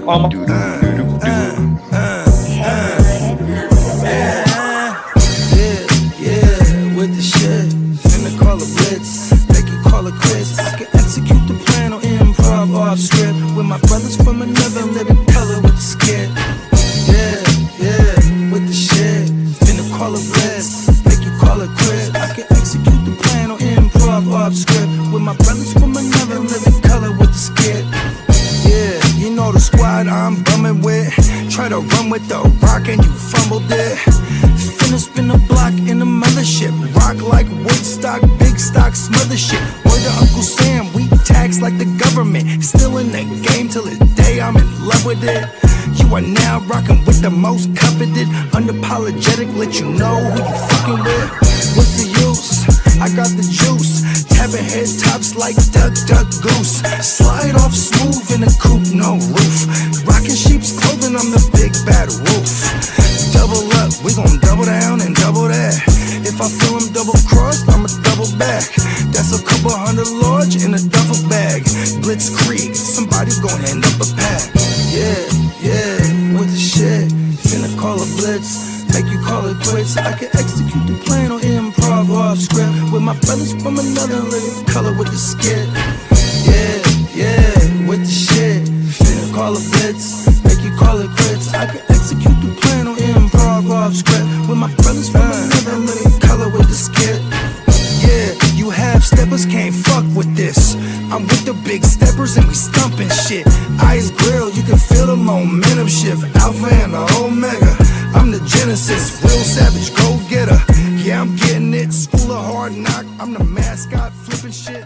With the shit, finna call a blitz, make you call it quits. I can execute the plan on improv off script with my brothers from another living color with the skit. With the shit, finna call a blitz, make you call it quits. I can execute the plan on improv off script with my brothers from another living color with the skit. You know the squad I'm bumming with. Try to run with the rock and you fumbled it. Finna spin the block in the mothership. Rock like Woodstock, big stock, smother shit. Word to Uncle Sam, we tax like the government. Still in the game till the day I'm in love with it. You are now rocking with the most coveted. Unapologetic, let you know who you fucking with. What's the use? I got the juice. Tapping head tops like Duck, Duck, Goose. Slide off smooth in a coupe, no roof. Rocking sheep's clothing, I'm the big bad wolf. Double up, we gon' double down and double that. If I feel him double crossed, I'ma double back. That's a couple $100 large in a duffel bag. Blitzkrieg, somebody's gonna end up a pack. With the shit, finna call a blitz, make you call it quits. I can execute the plan on improv off script with my brothers from another living color with the skit. With the shit, finna call a blitz, make you call it quits. I can execute the plan on improv off script with my brothers from another living color with the skit. You half steppers can't fuck with this. I'm with the big steppers and we stumping shit. Ice grill, you can feel the momentum shift. Alpha and the Omega, I'm the Genesis. Real savage, go getter. Yeah, I'm getting it. School of hard knock, I'm the mascot, flipping shit.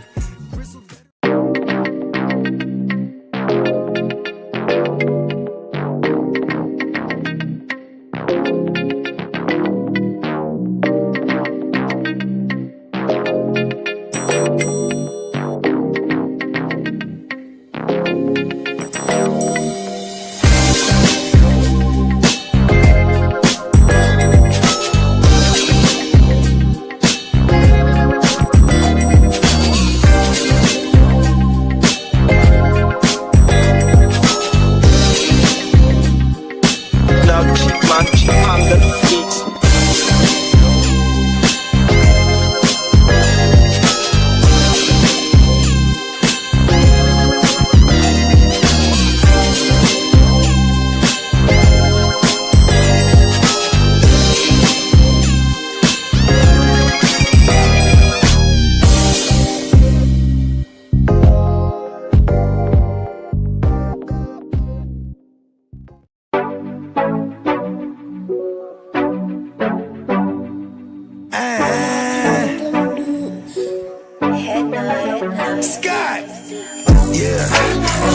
Scott! Yeah,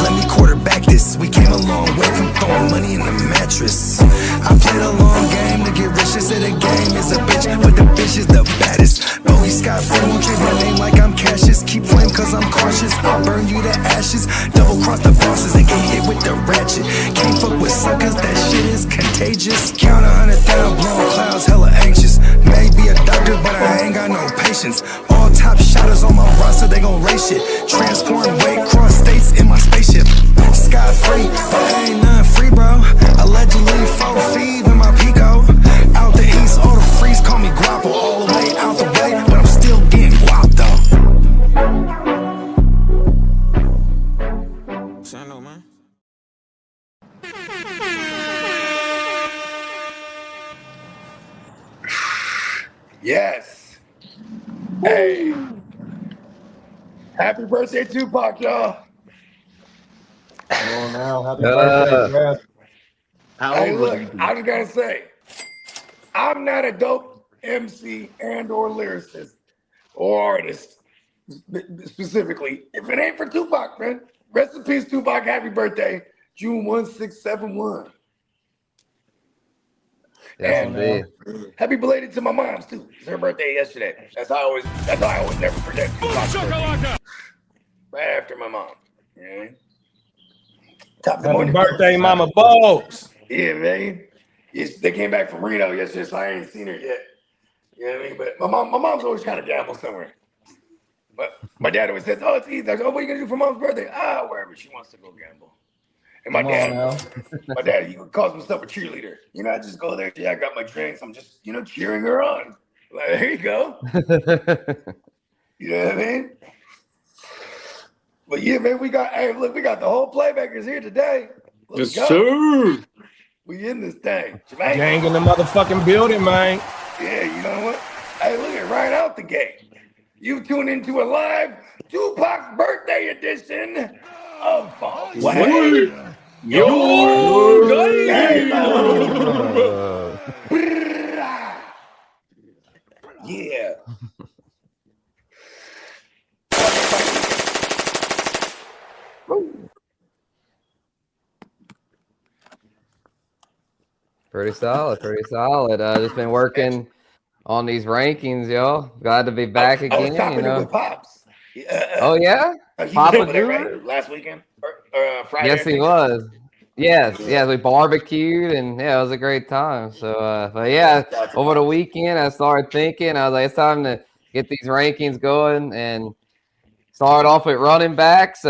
let me quarterback this. We came a long way from throwing money in the mattress. I played a long game to get rich. They say the game is a bitch, but the bitch is the baddest. Bowie Scott Flame won't change my name like I'm Cassius. Keep flame cause I'm cautious. I'll burn you to ashes. Double cross the bosses and get hit with the ratchet. Can't fuck with suckers, that shit is contagious. Count 100 down, blowing clouds, hella anxious. Maybe a doctor, but I ain't got no patience. All top shotters on my roster, they gon' race shit. Transform weight, cross states in my spaceship. Sky free, but ain't nothing free, bro. Allegedly 4 feet in my Peacock. Out the east, all the freaks call me Guapo. All the way out the way, but I'm still getting guap though. Sando, man. Yes. Hey. Happy birthday, Tupac, y'all. Come on now. Happy birthday, man. Hey, look, I was going to say, I'm not a dope MC and or lyricist or artist specifically. If it ain't for Tupac, man, rest in peace, Tupac. Happy birthday, June 1671. And happy belated to my mom's too. It's her birthday yesterday. That's how I always never forget. Right after my mom. Yeah. Happy birthday, Mama Bogues. Yeah, man. They came back from Reno yesterday, so I ain't seen her yet. You know what I mean? But my mom's always trying to gamble somewhere. But my dad always says, "Oh, it's easy." I go, "Oh, what are you gonna do for mom's birthday?" Wherever she wants to go gamble. And my dad, now. he calls himself a cheerleader. You know, I just go there. Yeah, I got my drinks. I'm just, cheering her on. Like, there you go. You know what I mean? But yeah, man, we got the whole playmakers here today. Let's go. Sir. We in this thing. Jermaine. Gang in the motherfucking building, man. Yeah, you know what? Hey, look at right out the gate. You tune into a live Tupac's birthday edition of Way. Yo, yeah. Pretty solid. Just been working on these rankings, y'all. Glad to be back again. I was it with Pops. Oh yeah, Papa there, right? Last weekend or Friday. Yes, he was. Yes, we barbecued and it was a great time. So, but yeah, over the weekend I started thinking. I was like, it's time to get these rankings going and start off with running backs.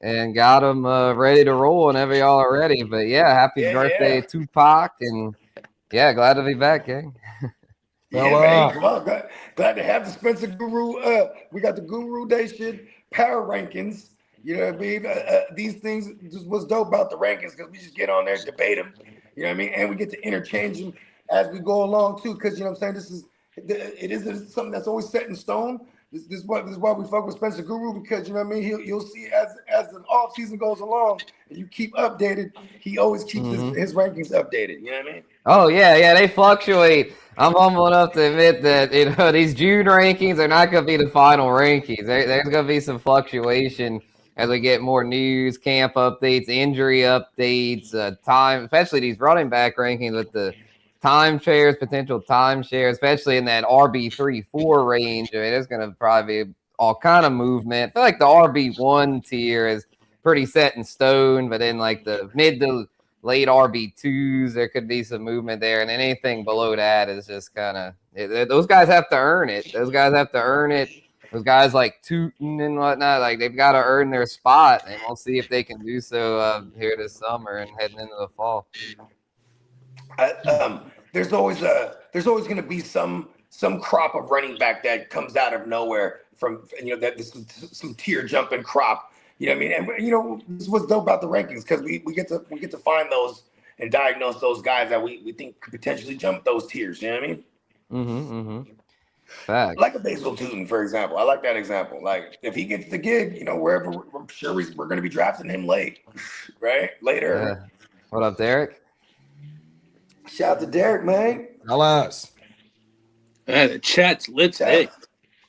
And got them ready to roll whenever y'all are ready. But yeah, happy birthday, Tupac, and yeah, glad to be back, gang. Man, glad to have the Spencer Guru. We got the Guru Nation power rankings. You know what I mean? These things just what's dope about the rankings because we just get on there and debate them. You know what I mean? And we get to interchange them as we go along too. Because you know what I'm saying, it isn't something that's always set in stone. This is why we fuck with Spencer Guru because you know what I mean. You'll see as the off season goes along and you keep updated. He always keeps his rankings updated. You know what I mean? Oh yeah, they fluctuate. I'm humble enough to admit that these June rankings are not going to be the final rankings. There's going to be some fluctuation as we get more news, camp updates, injury updates, time, especially these running back rankings with the potential timeshares, especially in that RB3-4 range. I mean, there's going to probably be all kind of movement. I feel like the RB1 tier is pretty set in stone, but then like the mid to late RB2s, there could be some movement there. And then anything below that is just kind of – those guys have to earn it. Those guys like Tuten and whatnot, like they've got to earn their spot, and we'll see if they can do so here this summer and heading into the fall. There's always going to be some crop of running back that comes out of nowhere from that some tier jumping crop. You know what I mean? And this is what's dope about the rankings because we get to find those and diagnose those guys that we think could potentially jump those tiers. You know what I mean? Mm-hmm. Fact. Like a Bhayshul Tuten, for example. I like that example. Like if he gets the gig, wherever I'm sure we're going to be drafting him late, right? Later. Yeah. What up, Derek? Shout out to Derek, man. Alas. The chat's lit today.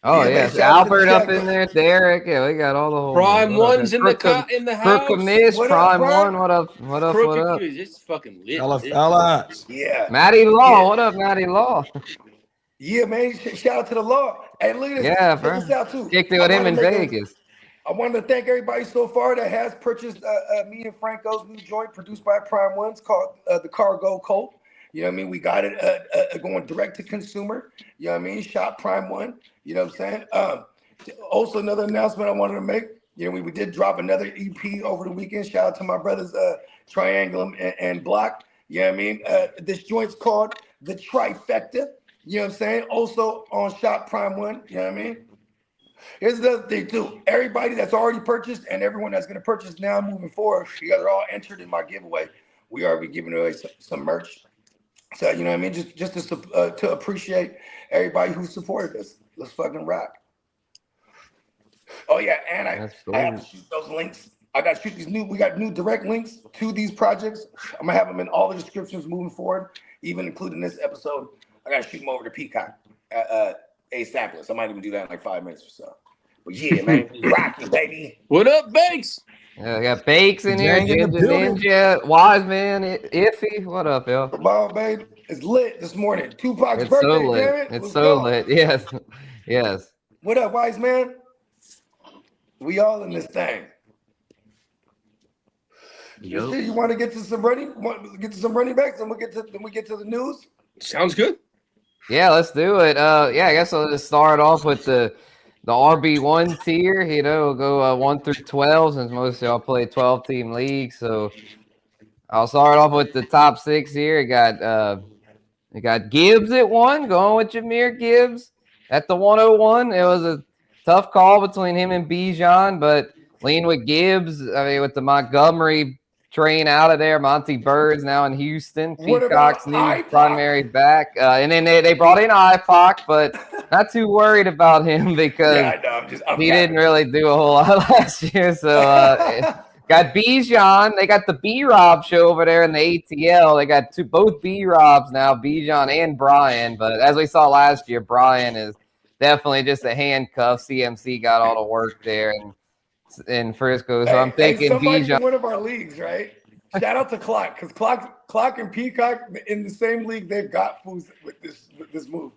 Oh yeah, Albert up in there, Derek. Yeah, we got all the whole Prime One's in the house. Miss Prime One. What up? What up? It's fucking lit. Alas. Yeah. Matty Law. What up, Matty Law? Yeah, man. Shout out to the Law. Hey, look at this. Yeah, bro. This out too. Kicked it with him in Vegas. I wanted to thank everybody so far that has purchased me and Franco's new joint produced by Prime One's called the Cargo Colt. You know what I mean? We got it going direct to consumer. You know what I mean? Shop Prime One. You know what I'm saying? Also, another announcement I wanted to make. We did drop another EP over the weekend. Shout out to my brothers Triangulum and Block. You know what I mean? This joint's called The Trifecta. You know what I'm saying? Also on Shop Prime One. You know what I mean? Here's the other thing, too. Everybody that's already purchased and everyone that's going to purchase now moving forward, you guys are all entered in my giveaway. We are be giving away some merch. So, you know what I mean? Just to appreciate everybody who supported us. Let's fucking rock. Oh, yeah. And I have to shoot those links. I got to shoot these we got new direct links to these projects. I'm going to have them in all the descriptions moving forward, even including this episode. I got to shoot them over to Peacock ASAP. I might even do that in like 5 minutes or so. But yeah, man, rocking, baby. What up, Banks? Yeah, I got Bakes in here, Ninja, Wise Man, Iffy. What up, yo? Come on, baby. It's lit this morning. Tupac's it's birthday, so lit. damn it. It's so lit. Yes. What up, Wise Man? We all in this thing. You want to get to some running backs, and we get to the news. Sounds good. Yeah, let's do it. I guess I'll just start off with the the RB1 tier, we'll go 1 through 12 since most of y'all play 12-team leagues. So I'll start off with the top 6 here. You got Gibbs at 1, going with Jahmyr Gibbs at the 101. It was a tough call between him and Bijan, but lean with Gibbs. I mean, with the Montgomery train out of there, Monty Bird's now in Houston. Peacock's new primary back. And then they brought in IPOC, but not too worried about him because he didn't really do a whole lot last year. So got Bijan. They got the B-Rob show over there in the ATL. They got both B-Robs now, Bijan and Brian. But as we saw last year, Brian is definitely just a handcuff. CMC got all the work there in Frisco. So I'm thinking Bijan. In one of our leagues, right? Shout out to Clock, because Clock and Peacock in the same league, they've got fools with this move.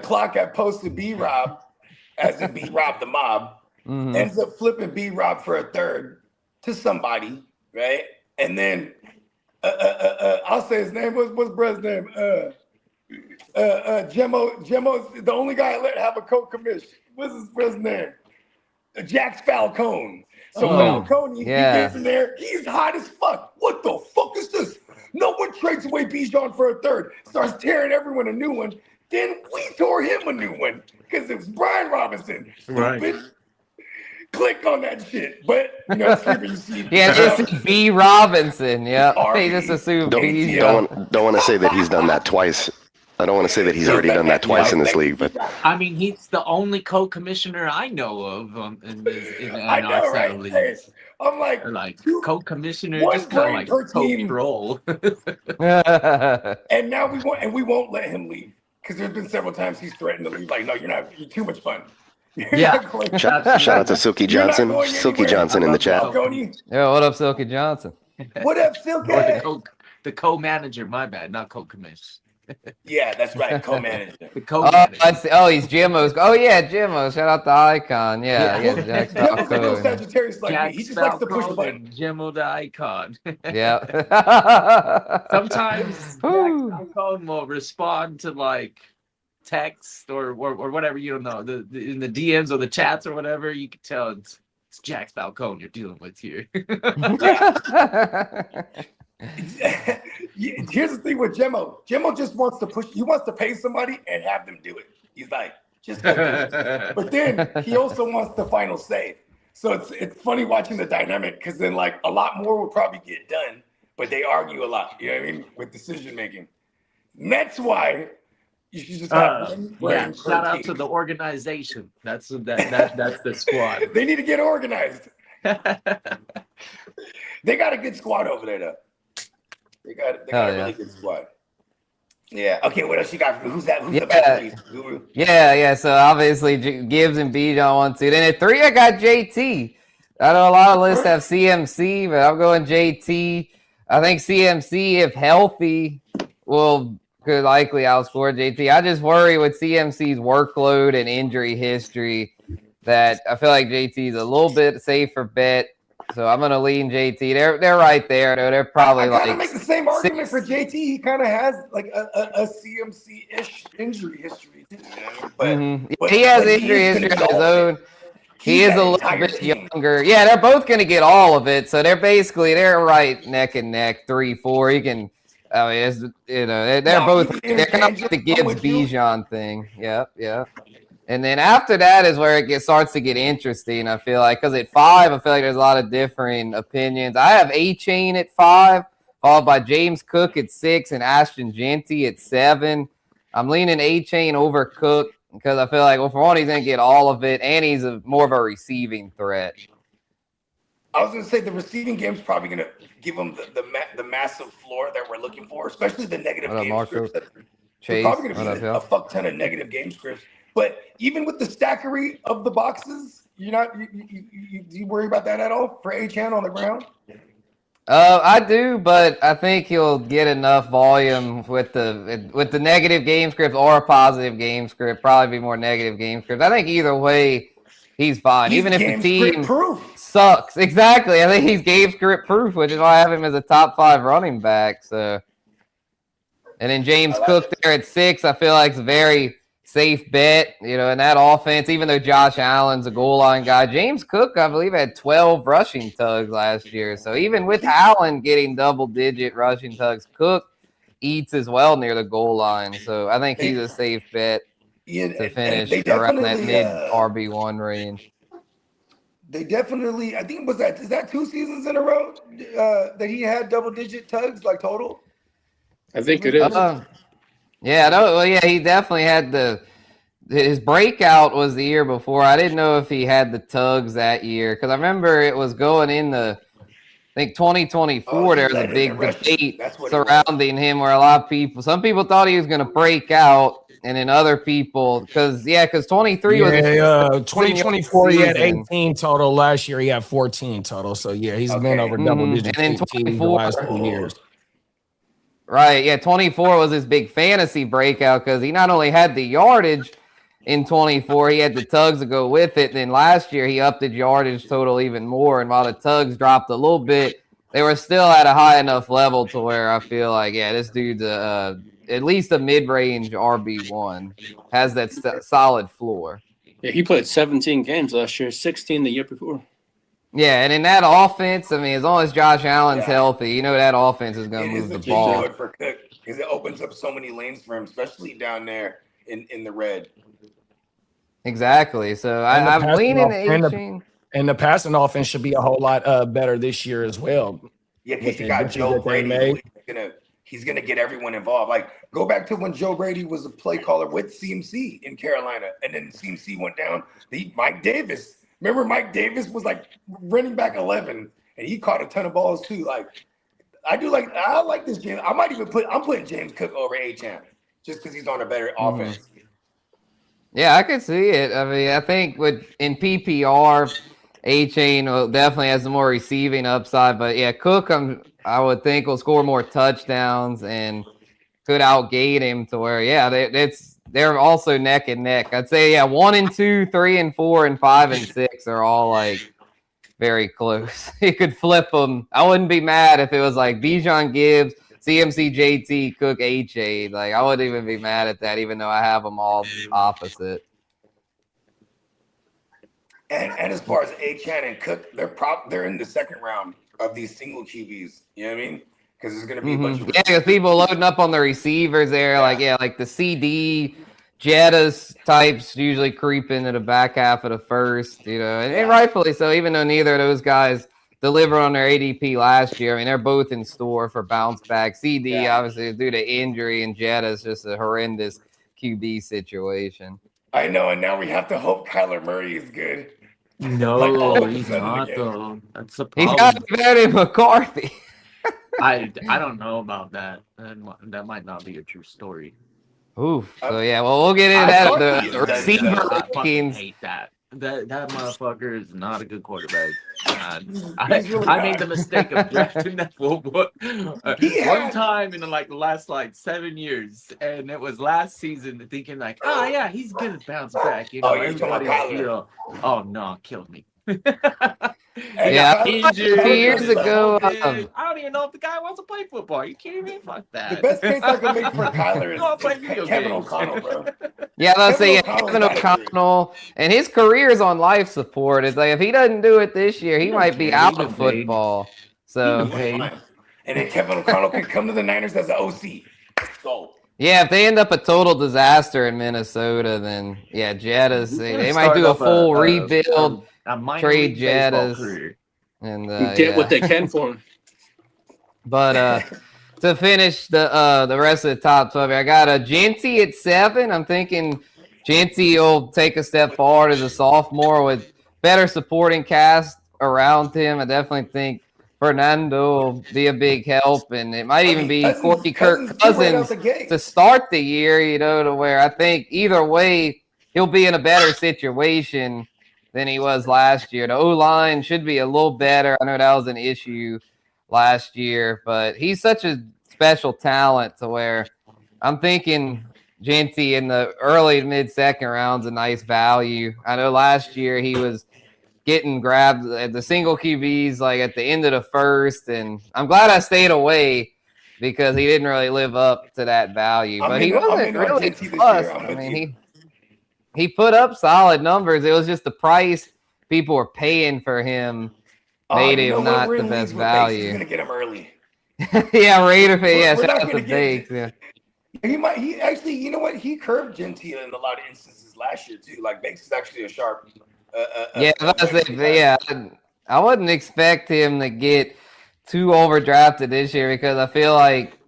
Clock had posted B-Rob, as in B-Rob the mob, ends up flipping B-Rob for a third to somebody, right? And then I'll say his name. What's brother's name? Gemmo's the only guy I let have a co-commission. What's his brother's name? Jax Falcone. So Falcone, he gets in there. He's hot as fuck. What the fuck is this? No one trades away Bijan for a third. Starts tearing everyone a new one. Then we tore him a new one because it was Brian Robinson. Stupid. Right. Click on that shit. But, you see. Just B. Robinson. Yeah. They just assume don't want to say that he's done that twice. I don't want to say that he's already done that twice in this league, but I mean, he's the only co-commissioner I know of in our side of leagues. I'm like co-commissioner, just kind of like coach role. And now we won't let him leave because there's been several times he's threatened to leave. Like, no, you're too much fun. Shout out to Silky Johnson. Silky Johnson in the chat. Yeah, what up, Silky Johnson? What up, Silky? The co-manager, my bad, not co-commissioner. Yeah, that's right. Co-manager. He's Jimmo's. Oh yeah, Jimmo. Shout out to Icon. Yeah. Jax Falcone. Sagittarius like me. He just likes to push the button. Jimmo the Icon. Yeah. Sometimes Jax Falcone will respond to like text or whatever, in the DMs or the chats or whatever. You can tell it's Jax Falcone you're dealing with here. Here's the thing with Gemmo. Gemmo just wants to push. He wants to pay somebody and have them do it. He's like, just go do it. But then he also wants the final say. So it's funny watching the dynamic because then like a lot more will probably get done, but they argue a lot. You know what I mean? With decision making. And that's why you should just have one shout out to the organization. That's the squad. They need to get organized. They got a good squad over there though. They got a really good squad. Yeah. Okay. What else you got? Who's that? Who's the best guru? Yeah. So obviously Gibbs and Bijan 1, 2. Then at 3, I got JT. I know a lot of lists have CMC, but I'm going JT. I think CMC, if healthy, could likely outscore JT. I just worry with CMC's workload and injury history that I feel like JT is a little bit safer bet. So I'm going to lean JT. They're right there, though. They're probably I make the same argument for JT. He kind of has like a CMC-ish injury history, too. But he has injury history of his own. He is a little bit younger. Yeah, they're both going to get all of it. So they're right neck and neck, 3, 4. He can. I mean, they're both. They're kind of like the Gibbs Bijan thing. Yep. And then after that is where it starts to get interesting, I feel like. Because at 5, I feel like there's a lot of differing opinions. I have A-Chain at 5, followed by James Cook at 6 and Ashton Jeanty at 7. I'm leaning A-Chain over Cook because I feel like, for one, he's going to get all of it, and he's more of a receiving threat. I was going to say the receiving game's probably going to give him the massive floor that we're looking for, especially the negative game scripts. There's probably going to be a fuck ton of negative game scripts. But even with the stackery of the boxes, do you worry about that at all for A-Chan on the ground? I do, but I think he'll get enough volume with the negative game script or a positive game script. Probably be more negative game script. I think either way, he's fine. Even if the team sucks. Exactly. I think he's game script proof, which is why I have him as a top 5 running back. So, and then James Cook there at 6, I feel like it's very safe bet, in that offense, even though Josh Allen's a goal line guy. James Cook, I believe, had 12 rushing tugs last year. So even with Allen getting double-digit rushing tugs, Cook eats as well near the goal line. So I think he's a safe bet to finish around that mid RB1 range. They definitely, I think, is that 2 seasons in a row that he had double-digit tugs, like total? I think it is. He definitely had his breakout was the year before. I didn't know if he had the tugs that year because I remember it was going in I think 2024, there was a big debate surrounding him where some people thought he was going to break out, and then other people, because 23 was 2024, he had 18 total. Last year, he had 14 total. So, he's been over double digits and then 24 the last 2 years. Right, 24 was his big fantasy breakout because he not only had the yardage in 24, he had the tugs to go with it. And then last year, he upped his yardage total even more. And while the tugs dropped a little bit, they were still at a high enough level to where I feel like, this dude's at least a mid-range RB1, has that solid floor. Yeah, he played 17 games last year, 16 the year before. Yeah, and in that offense, I mean, as long as Josh Allen's healthy, that offense is going to move the ball. Good for Cook because it opens up so many lanes for him, especially down there in the red. Exactly. So I'm leaning to and the passing offense should be a whole lot better this year as well. Yeah, because you got Joe Brady. He's gonna get everyone involved. Like, go back to when Joe Brady was a play caller with CMC in Carolina, and then CMC went down. Mike Davis. Remember, Mike Davis was like running back 11, and he caught a ton of balls too. Like, I like this James. I'm putting James Cook over A-Chan just because he's on a better offense. Yeah, I could see it. I mean, I think in PPR, A-Chain definitely has the more receiving upside. But, Cook, I would think, will score more touchdowns and could outgate him to where, they're also neck and neck. I'd say, 1 and 2, 3 and 4, and 5 and 6 are all, like, very close. You could flip them. I wouldn't be mad if it was, like, Bijan Gibbs, CMC JT, Cook, H-A. Like, I wouldn't even be mad at that, even though I have them all opposite. And as far as A-Chan and Cook, they're in the second round of these single QBs. You know what I mean? Because there's going to be a bunch of because people loading up on the receivers there. Like the CD, Jettas types usually creep into the back half of the first, and rightfully so, even though neither of those guys delivered on their ADP last year. I mean, they're both in store for bounce back. CD, obviously, due to injury, and Jetta's just a horrendous QB situation. I know, and now we have to hope Kyler Murray is good. No, he's not, though. That's the problem. He's got to be better than McCarthy. I don't know about that. That might not be a true story. Oof. So, we'll get into that. The receiver rankings. I hate that. That motherfucker is not a good quarterback. I made the mistake of drafting that full book one time in the last 7 years, and it was last season. Thinking he's gonna bounce back. Oh no, killed me. A few years ago, I don't even know if the guy wants to play football. You kidding me? Fuck that. The best case I can make for Kyler is Kevin O'Connell, bro. Yeah, let's say Kevin O'Connell, and his career is on life support. It's like if he doesn't do it this year, he might be out of football. So, and then Kevin O'Connell can come to the Niners as an OC. Let's go. Yeah, if they end up a total disaster in Minnesota, then Jettas, they might do a full rebuild. Trade Jettas and get what they can for him. But to finish the rest of the top 12, I got a Genty at 7. I'm thinking Genty will take a step forward as a sophomore with better supporting cast around him. I definitely think Fernando will be a big help, and it might even be Kirk Cousins to start the year, to where I think either way he'll be in a better situation than he was last year. The O-line should be a little better. I know that was an issue last year, but he's such a special talent to where I'm thinking Genty in the early mid-second round's a nice value. I know last year he was getting grabbed at the single QBs at the end of the first, and I'm glad I stayed away because he didn't really live up to that value. But he wasn't really plus. he put up solid numbers. It was just the price people were paying for him made him not the best value. He's gonna get him early. Yeah, Raider fan. Yeah, We're shout not out to gonna Bakes. get. Yeah. He actually, you know what? He curved Gentile in a lot of instances last year too. Like Bakes is actually a sharp. I wouldn't expect him to get too overdrafted this year because I feel like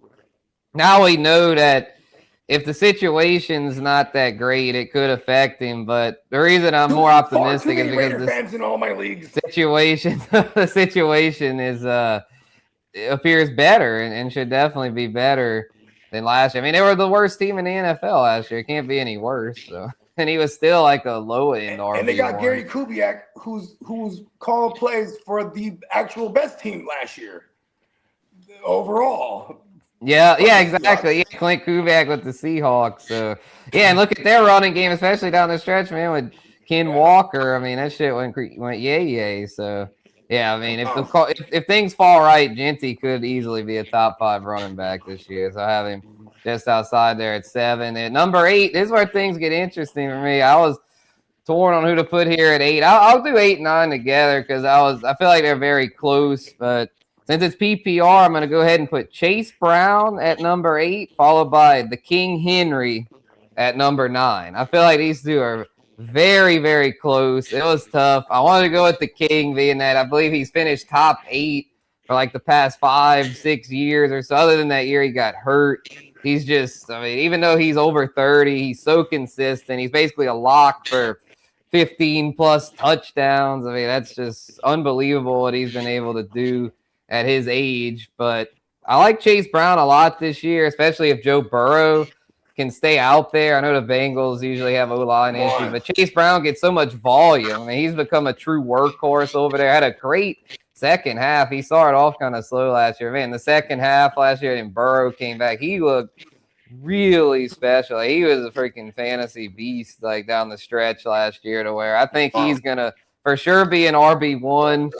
now we know that if the situation's not that great, it could affect him. But the reason I'm more optimistic is because the fans in all my leagues. the situation is it appears better and should definitely be better than last year. I mean, they were the worst team in the NFL last year. It can't be any worse. So, and he was still like a low end RB1. And they got Gary Kubiak, who's calling plays for the actual best team last year overall. Yeah, exactly. Yeah, Clint Kubiak with the Seahawks. So yeah, and look at their running game, especially down the stretch, man, with Ken Walker. I mean, that shit went yay. So yeah, I mean, if things fall right, Genty could easily be a top 5 running back this year. So I have him just outside there at 7. And number 8, this is where things get interesting for me. I was torn on who to put here at 8. I'll do 8 and 9 together because I feel like they're very close. But since it's PPR, I'm going to go ahead and put Chase Brown at number 8, followed by the King Henry at number 9. I feel like these two are very, very close. It was tough. I wanted to go with the King, being that I believe he's finished top 8 for like the past 5-6 years or so. Other than that year he got hurt. He's just, I mean, even though he's over 30, he's so consistent. He's basically a lock for 15-plus touchdowns. I mean, that's just unbelievable what he's been able to do at his age. But I like Chase Brown a lot this year, especially if Joe Burrow can stay out there. I know the Bengals usually have O-line issues, but Chase Brown gets so much volume. I mean, he's become a true workhorse over there. Had a great second half. He started off kind of slow last year. Man, the second half last year, and Burrow came back. He looked really special. He was a freaking fantasy beast like down the stretch last year, to where I think he's going to for sure be an RB1.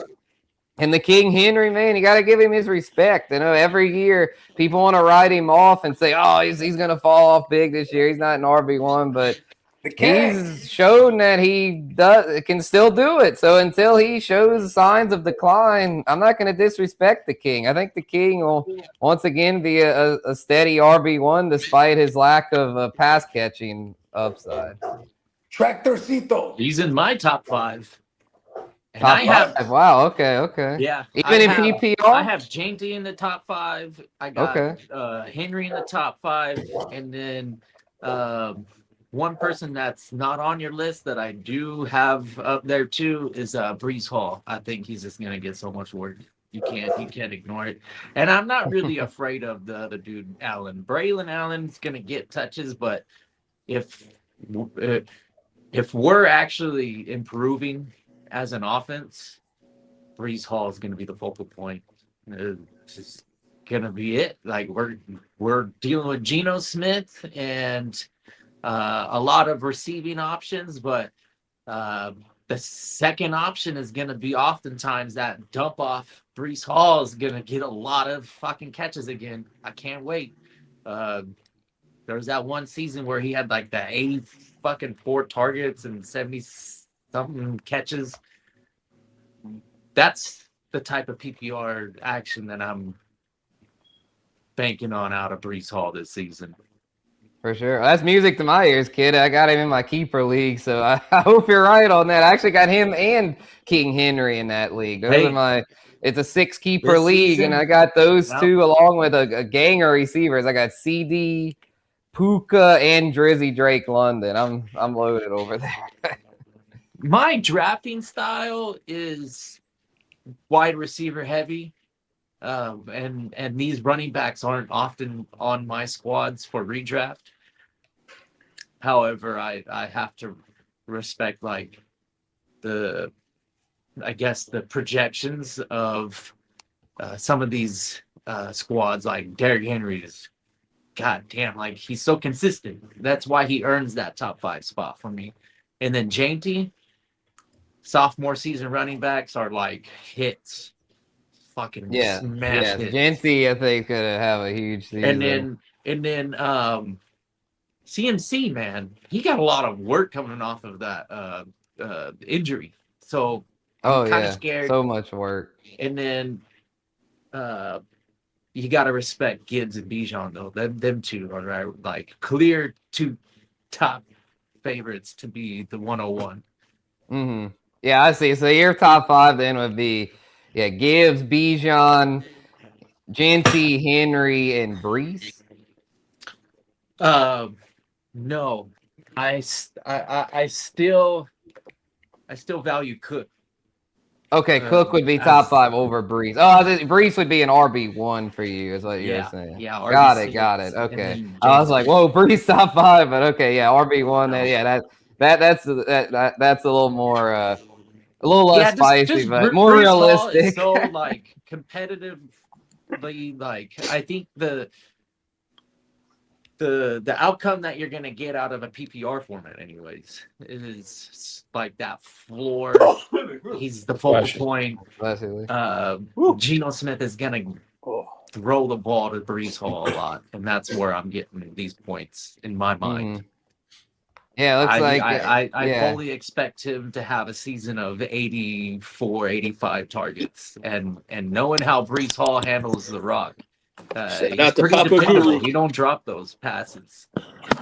And the King Henry, man, you got to give him his respect. You know, every year people want to write him off and say, oh, he's going to fall off big this year. He's not an RB1, but he's shown that he can still do it. So until he shows signs of decline, I'm not going to disrespect the King. I think the King will once again be a steady RB1 despite his lack of pass catching upside. Tractorcito. He's in my top 5. And top 5. Wow. Okay. Yeah. Even in PPR? I have Jainty in the top 5. I got Henry in the top 5. And then one person that's not on your list that I do have up there too is Breece Hall. I think he's just gonna get so much work. You can't ignore it. And I'm not really afraid of the other dude, Allen. Braylon Allen's gonna get touches, but if we're actually improving as an offense, Breece Hall is gonna be the focal point. It's just gonna be it. Like we're dealing with Geno Smith and a lot of receiving options, but the second option is going to be oftentimes that dump off. Breece Hall is going to get a lot of fucking catches again. I can't wait. There was that one season where he had like the 84 targets and 70-something catches. That's the type of PPR action that I'm banking on out of Breece Hall this season. For sure. That's music to my ears, kid. I got him in my keeper league, so I hope you're right on that. I actually got him and King Henry in that league. Those are it's a 6-keeper league, and I got those two along with a gang of receivers. I got CD, Puka, and Drizzy Drake London. I'm loaded over there. My drafting style is wide receiver heavy. And these running backs aren't often on my squads for redraft. However, I have to respect like the projections of some of these squads. Like Derrick Henry is, goddamn, like he's so consistent. That's why he earns that top 5 spot for me. And then Jainty, sophomore season running backs are like hits. Fucking smash hits. Genty, I think, gonna have a huge season. And then CMC, man, he got a lot of work coming off of that injury. So I'm kind of scared. So much work. And then you got to respect Gibbs and Bijan, though. Them two are like clear two top favorites to be the 101. Mm-hmm. Yeah, I see. So your top 5 then would be, Gibbs, Bijan, Genty, Henry, and Breece. No, I still value Cook. Okay, Cook would be top 5 over Breece. Oh, Breece would be an RB1 for you, is what you're saying. Yeah, got it. Okay, I was like, whoa, Breece top 5, but okay, yeah, RB1. No. Yeah, that's a little more, a little less spicy, but more Breece realistic. Hall is so like competitively, like I think the outcome that you're gonna get out of a PPR format, anyways, is like that floor. He's the focal point. Geno Smith is gonna throw the ball to Breece Hall a lot, and that's where I'm getting these points in my mind. Mm-hmm. Yeah, it looks I fully expect him to have a season of 84, 85 targets, and knowing how Breece Hall handles the rock. He's pretty dependable. You don't drop those passes.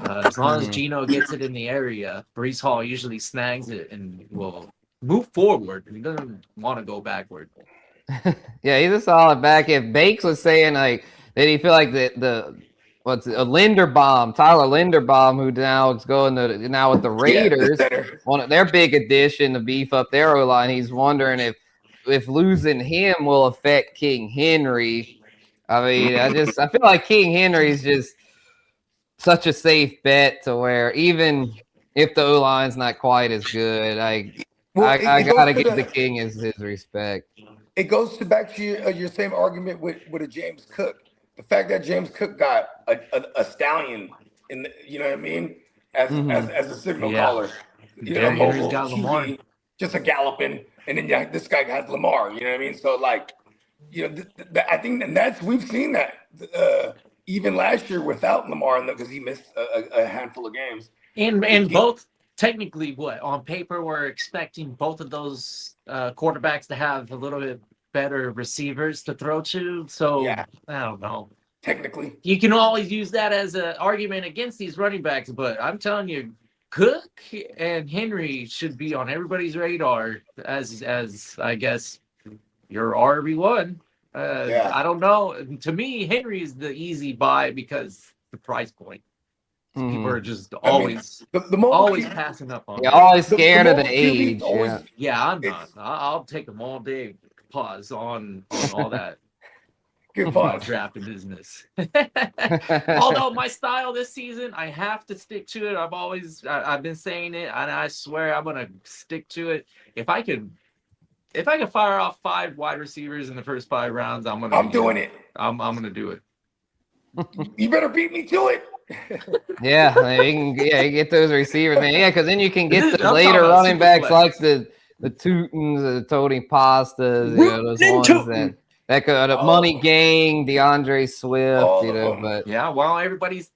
As long as Geno gets it in the area, Breece Hall usually snags it and will move forward. He doesn't want to go backward. Yeah, he's a solid back. If Bakes was saying like that, he feel like Tyler Linderbaum, who now is going now with the Raiders, one of their big addition to beef up their O-line. He's wondering if losing him will affect King Henry. I mean, I feel like King Henry's just such a safe bet to where even if the O-line's not quite as good, I gotta give the King his respect. It goes back to your same argument with a James Cook. The fact that James Cook got a stallion in the, you know what I mean, as a signal caller. You know, Henry's got Lamar. Just a galloping, and then this guy got Lamar. You know what I mean? So like, you know, I think we've seen that even last year without Lamar, because he missed a handful of games. And both technically, on paper, we're expecting both of those quarterbacks to have a little bit better receivers to throw to. So I don't know. Technically, you can always use that as an argument against these running backs, but I'm telling you, Cook and Henry should be on everybody's radar as I guess your RB1. I don't know. To me, Henry is the easy buy because the price point. People are just always always passing up on. Always scared of the age. I'm not. I'll take them all day. Pause on all that. Good pause. Draft business. Although my style this season, I have to stick to it. I've been saying it, and I swear I'm gonna stick to it. If I can fire off 5 wide receivers in the first 5 rounds, I'm doing it. I'm gonna do it. You better beat me to it. You get those receivers, man. Yeah, because then you can get the later running backs like the Tutens, the Tony Pastas, those ones that could Money Gang, DeAndre Swift, but while everybody's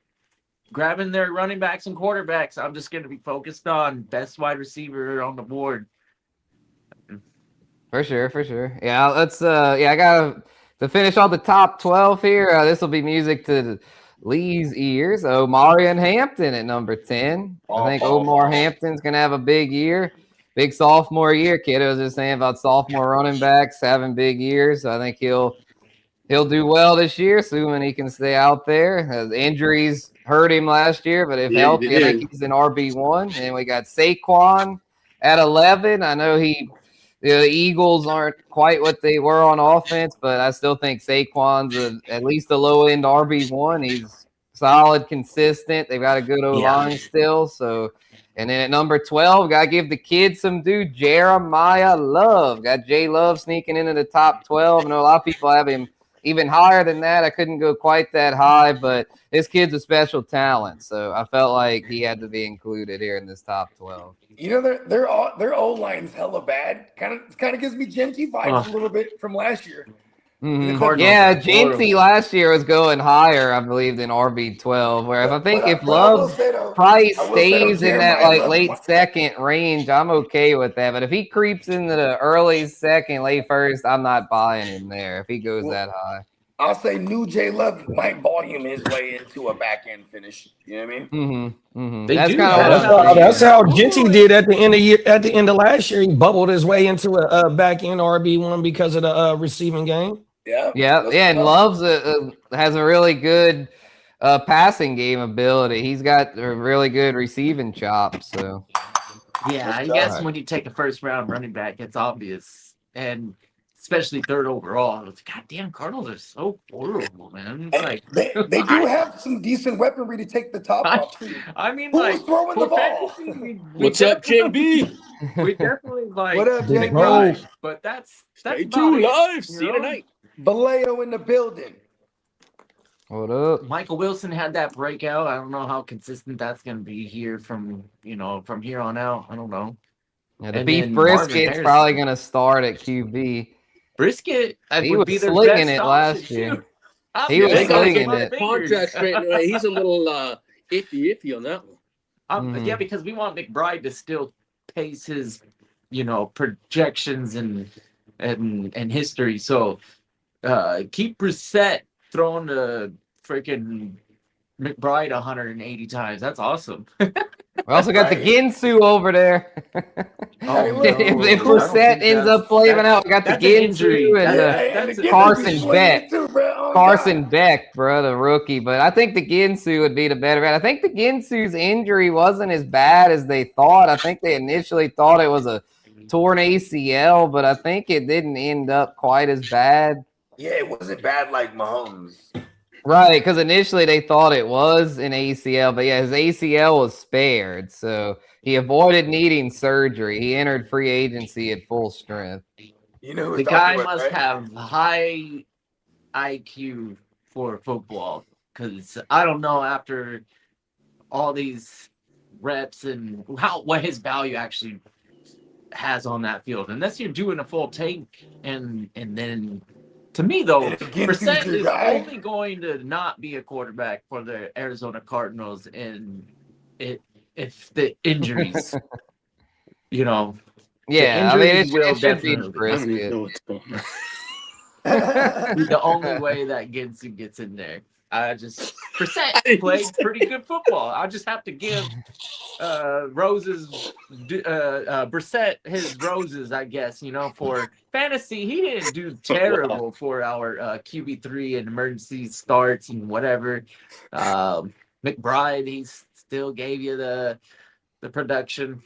grabbing their running backs and quarterbacks, I'm just gonna be focused on best wide receiver on the board. For sure. Yeah, let's I gotta to finish all the top 12 here. This will be music to Lee's ears. Omari and Hampton at number 10. I think Omar Hampton's gonna have a big year. Big sophomore year. Kitteh was just saying about sophomore running backs having big years. So I think he'll do well this year, assuming he can stay out there. The injuries hurt him last year, but if healthy, I think he's an RB1. And we got Saquon at 11. I know the Eagles aren't quite what they were on offense, but I still think Saquon's at least a low-end RB1. He's solid, consistent. They've got a good O-line still, so – and then at number 12, got to give the kid some due, Jeremiah Love. Got J Love sneaking into the top 12. I know a lot of people have him even higher than that. I couldn't go quite that high, but this kid's a special talent. So I felt like he had to be included here in this top 12. You know, their O-line's hella bad. Kind of gives me Genty vibes a little bit from last year. Yeah, Jinty last year was going higher, I believe, than RB12. Whereas I think if Love's price stays in that like late second range, I'm okay with that. But if he creeps into the early second, late first, I'm not buying him there if he goes that high. I'll say New J Love might volume his way into a back end finish. You know what I mean? That's kind of that's how Jinty did at the end of year. At the end of last year, he bubbled his way into a back end RB1 because of the receiving game. Yeah, and Love's has a really good passing game ability. He's got a really good receiving chops. So yeah, I guess when you take a first round running back, it's obvious, and especially third overall. It's goddamn Cardinals are so horrible, man. It's like they do have some decent weaponry to take the top off. I mean, who's like throwing the ball? What's up, JB? We definitely like What up, JB? But that's Stay tuned live. See you tonight. Vallejo in the building. What up? Michael Wilson had that breakout. I don't know how consistent that's going to be here from here on out. I don't know. Yeah, the beef brisket's probably going to start at QB. Brisket, he was slinging it last year. He was slinging it. Contract straight away. He's a little iffy on that one. Yeah, because we want McBride to still pace his, projections and history. So keep Brissett throwing the freaking McBride 180 times. That's awesome. We also got the Ginsu over there. If Brissett ends up flaming out, we got the Ginsu and Carson Beck. Carson Beck, bro, the rookie. But I think the Ginsu would be the better bet. I think the Ginsu's injury wasn't as bad as they thought. I think they initially thought it was a torn ACL, but I think it didn't end up quite as bad. Yeah, it wasn't bad like Mahomes. Right, because initially they thought it was an ACL, but yeah, his ACL was spared, so he avoided needing surgery. He entered free agency at full strength. The guy must have high IQ for football, because I don't know after all these reps and what his value actually has on that field, unless you're doing a full tank and then. To me, though, Brissett is only going to not be a quarterback for the Arizona Cardinals, and if the injuries, Yeah, I mean, it should be Brisket. The only way that Ginsu gets in there. Brissett played pretty good football. I just have to give Brissett his roses, I guess, for fantasy. He didn't do terrible for our QB3 and emergency starts and whatever. McBride, he still gave you the production.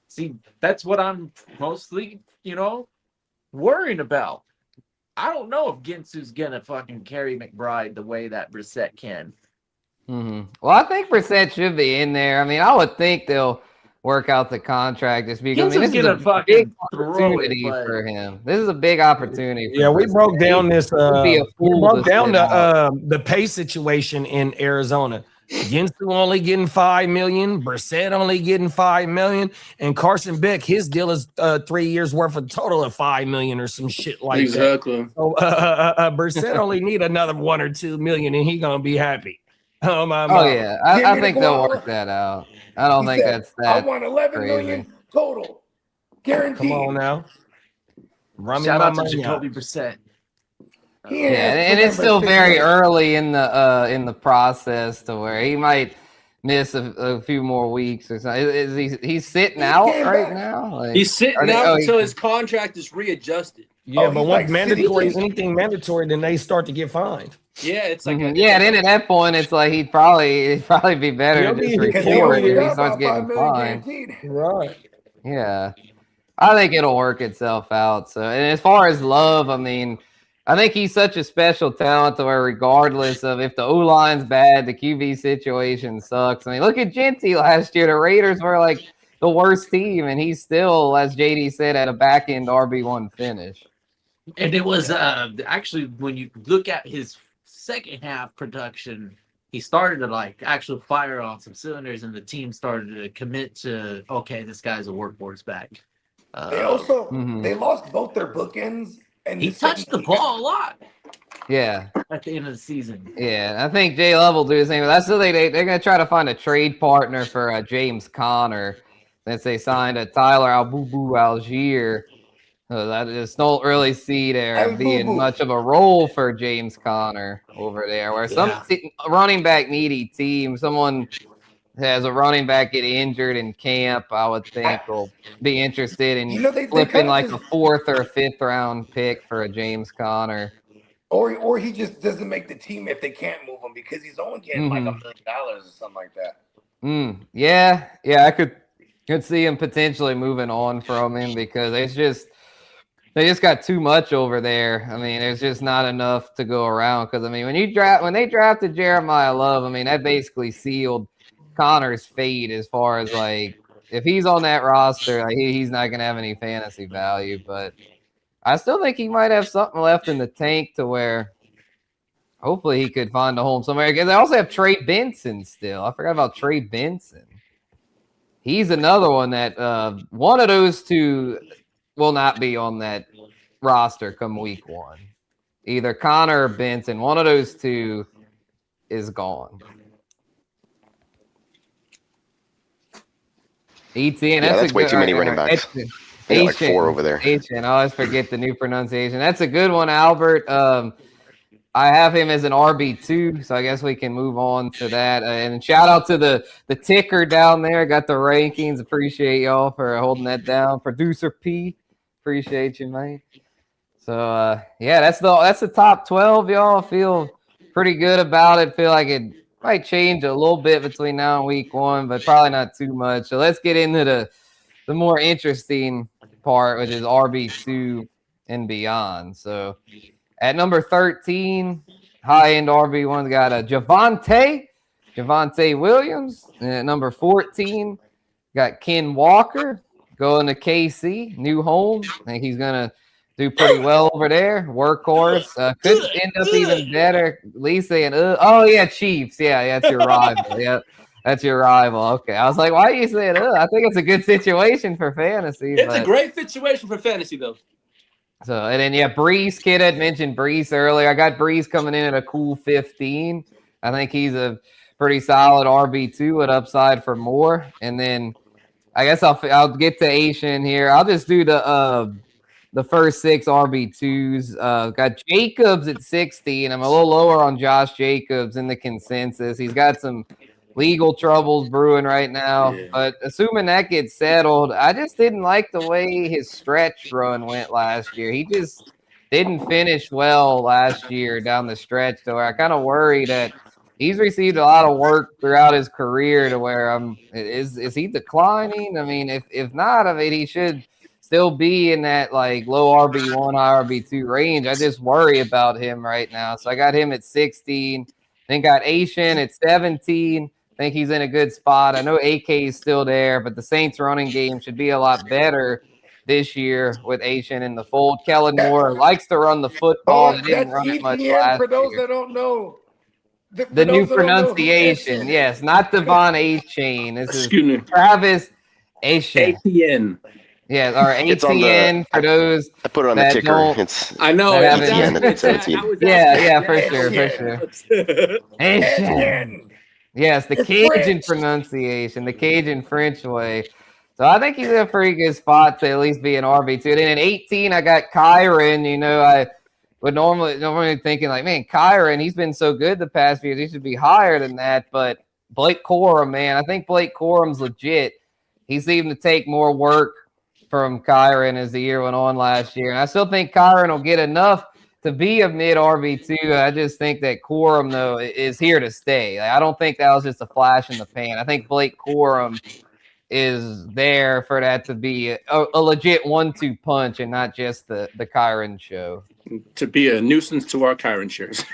See, that's what I'm mostly, worrying about. I don't know if Ginsu's gonna fucking carry McBride the way that Brissett can. Well, I think Brissett should be in there. I mean, I would think they'll work out the contract just because this is a big opportunity for him. This is a big opportunity. Yeah, we broke down this. We broke down the pay situation in Arizona. Ginsu only getting $5 million, Brissett only getting $5 million, and Carson Beck, his deal is 3 years worth of total of $5 million or some shit like that. So Brissett only need another $1 or $2 million, and he gonna be happy. Yeah, I think they'll work that out. I don't think that's that. I want $11 million total, guaranteed. Come on now, shout out to Jacoby Brissett. Yeah, and it's still very early in the process to where he might miss a few more weeks or something. He's sitting out right now? He's sitting out until his contract is readjadjusted. Yeah, but once anything mandatory, then they start to get fined. Yeah, it's like then at that point, it's like he'd probably be better to just report if he starts getting fined. Right. Yeah, I think it'll work itself out. So, and as far as Love, I mean, I think he's such a special talent to where regardless of if the O-line's bad, the QB situation sucks. I mean, look at Jinty last year. The Raiders were like the worst team, and he's still, as JD said, at a back-end RB1 finish. And it was actually, when you look at his second half production, he started to actually fire on some cylinders, and the team started to commit to, okay, this guy's a workhorse back. They lost both their bookends. And he touched the ball a lot. Yeah. At the end of the season. Yeah, I think Jay Love will do the same. But that's they're going to try to find a trade partner for James Conner since they signed a Tyler Algier. So I just don't really see there being much of a role for James Conner over there. Where some running back needy team, someone has a running back get injured in camp, I would think will be interested in flipping like a 4th or 5th round pick for a James Conner. Or he just doesn't make the team if they can't move him because he's only getting like $1 million or something like that. Yeah, I could see him potentially moving on from him because they just got too much over there. I mean, there's just not enough to go around. Because I mean, when they drafted Jeremiah Love, I mean that basically sealed Connor's fate as far as like if he's on that roster, like, he's not gonna have any fantasy value. But I still think he might have something left in the tank to where hopefully he could find a home somewhere. Because they also have Trey Benson still. I forgot about Trey Benson. He's another one that one of those two will not be on that roster come week 1. Either Connor or Benson. One of those two is gone. ETN. That's way too many running backs. They got like 4 over there. I always forget the new pronunciation. That's a good one, Albert. I have him as an RB2, so I guess we can move on to that. And shout out to the ticker down there. Got the rankings. Appreciate y'all for holding that down. Producer P, appreciate you, mate. So that's the top 12, y'all. Feel pretty good about it. Feel like it might change a little bit between now and week 1, but probably not too much. So let's get into the more interesting part, which is RB2 and beyond. So at number 13, high-end RB1's got a Javonte Williams. And at number 14, got Ken Walker going to KC, new home. I think he's going to do pretty well over there. Workhorse. Could end up even better. Lee saying, Chiefs. Yeah, that's your rival. Yep. That's your rival. Okay. I was like, why are you saying, I think it's a good situation for fantasy. It's a great situation for fantasy, though. So, and then, Breece, Kid had mentioned Breece earlier. I got Breece coming in at a cool 15. I think he's a pretty solid RB2 with upside for more. And then I guess I'll get to Asian here. I'll just do the first 6 RB2s. Got Jacobs at 16. I'm a little lower on Josh Jacobs in the consensus. He's got some legal troubles brewing right now. But assuming that gets settled, I just didn't like the way his stretch run went last year. He just didn't finish well last year down the stretch to where I kind of worry that he's received a lot of work throughout his career to where is he declining? I mean, if not, I mean, he should still be in that like low RB1, high RB2 range. I just worry about him right now. So I got him at 16. Then got Asian at 17. I think he's in a good spot. I know AK is still there, but the Saints running game should be a lot better this year with Asian in the fold. Kellen Moore likes to run the football. He didn't run it much last for those year. that don't know. The new pronunciation, yes, not Devon A-Chain. This is Travis Asian. ATN. Yeah, or ATN for those. I put it on the ticker. I know. ATN at 17. Yeah, for sure. Asian. Yes, the Cajun pronunciation, the Cajun French way. So I think he's in a pretty good spot to at least be an RB2. Then at 18, I got Kyron. I would normally thinking like, man, Kyron, he's been so good the past few years. He should be higher than that. But Blake Corum, man, I think Blake Corum's legit. He seemed to take more work from Kyron as the year went on last year. And I still think Kyron will get enough to be a mid RB2. I just think that Corum, though, is here to stay. I don't think that was just a flash in the pan. I think Blake Corum is there for that to be a legit 1-2 punch and not just the Kyron show. To be a nuisance to our Kyron shares.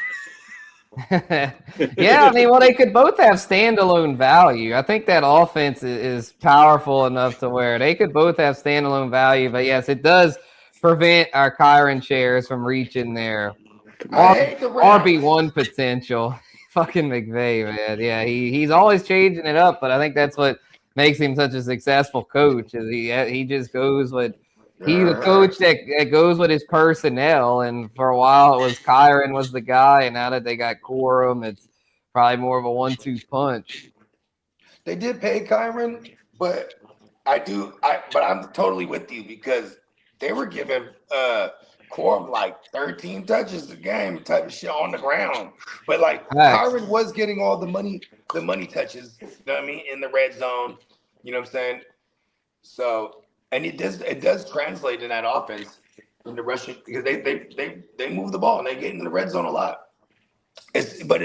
Yeah, I mean, well, they could both have standalone value. I think that offense is powerful enough to where they could both have standalone value. But yes, it does prevent our Kyron shares from reaching their RB1 potential. Fucking McVay, man. Yeah, he's always changing it up, but I think that's what makes him such a successful coach. Is he just goes with He's a coach that goes with his personnel, and for a while it was Kyron was the guy, and now that they got Corum, it's probably more of a 1-2 punch. They did pay Kyron, but I'm totally with you because they were giving Corum like 13 touches a game type of shit on the ground. But like Kyron was getting all the money touches, you know what I mean, in the red zone. You know what I'm saying? So and it does translate in that offense in the rushing because they move the ball and they get in the red zone a lot. But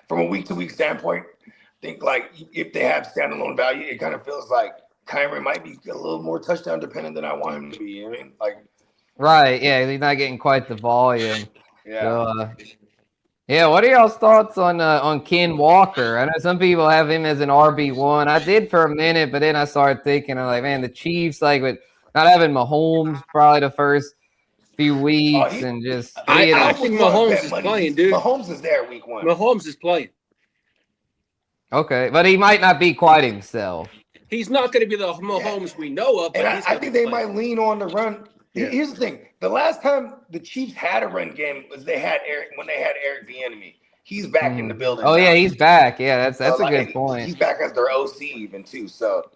from a week to week standpoint, I think like if they have standalone value, it kind of feels like Kyron might be a little more touchdown dependent than I want him to be. You know what I mean? Like, right? Yeah, he's not getting quite the volume. Yeah. So, what are y'all's thoughts on Ken Walker? I know some people have him as an RB1. I did for a minute, but then I started thinking, I'm like, man, the Chiefs, like with not having Mahomes probably the first few weeks, and just I think Mahomes is playing, dude. Mahomes is there week 1. Mahomes is playing. Okay, but he might not be quite himself. He's not going to be the Mahomes we know of. But and I think they might lean on the run. Yeah. Here's the thing: the last time the Chiefs had a run game was when they had Eric Bieniemy. He's back in the building. Oh now. Yeah, he's back. Yeah, that's a good point. He's back as their OC even too. So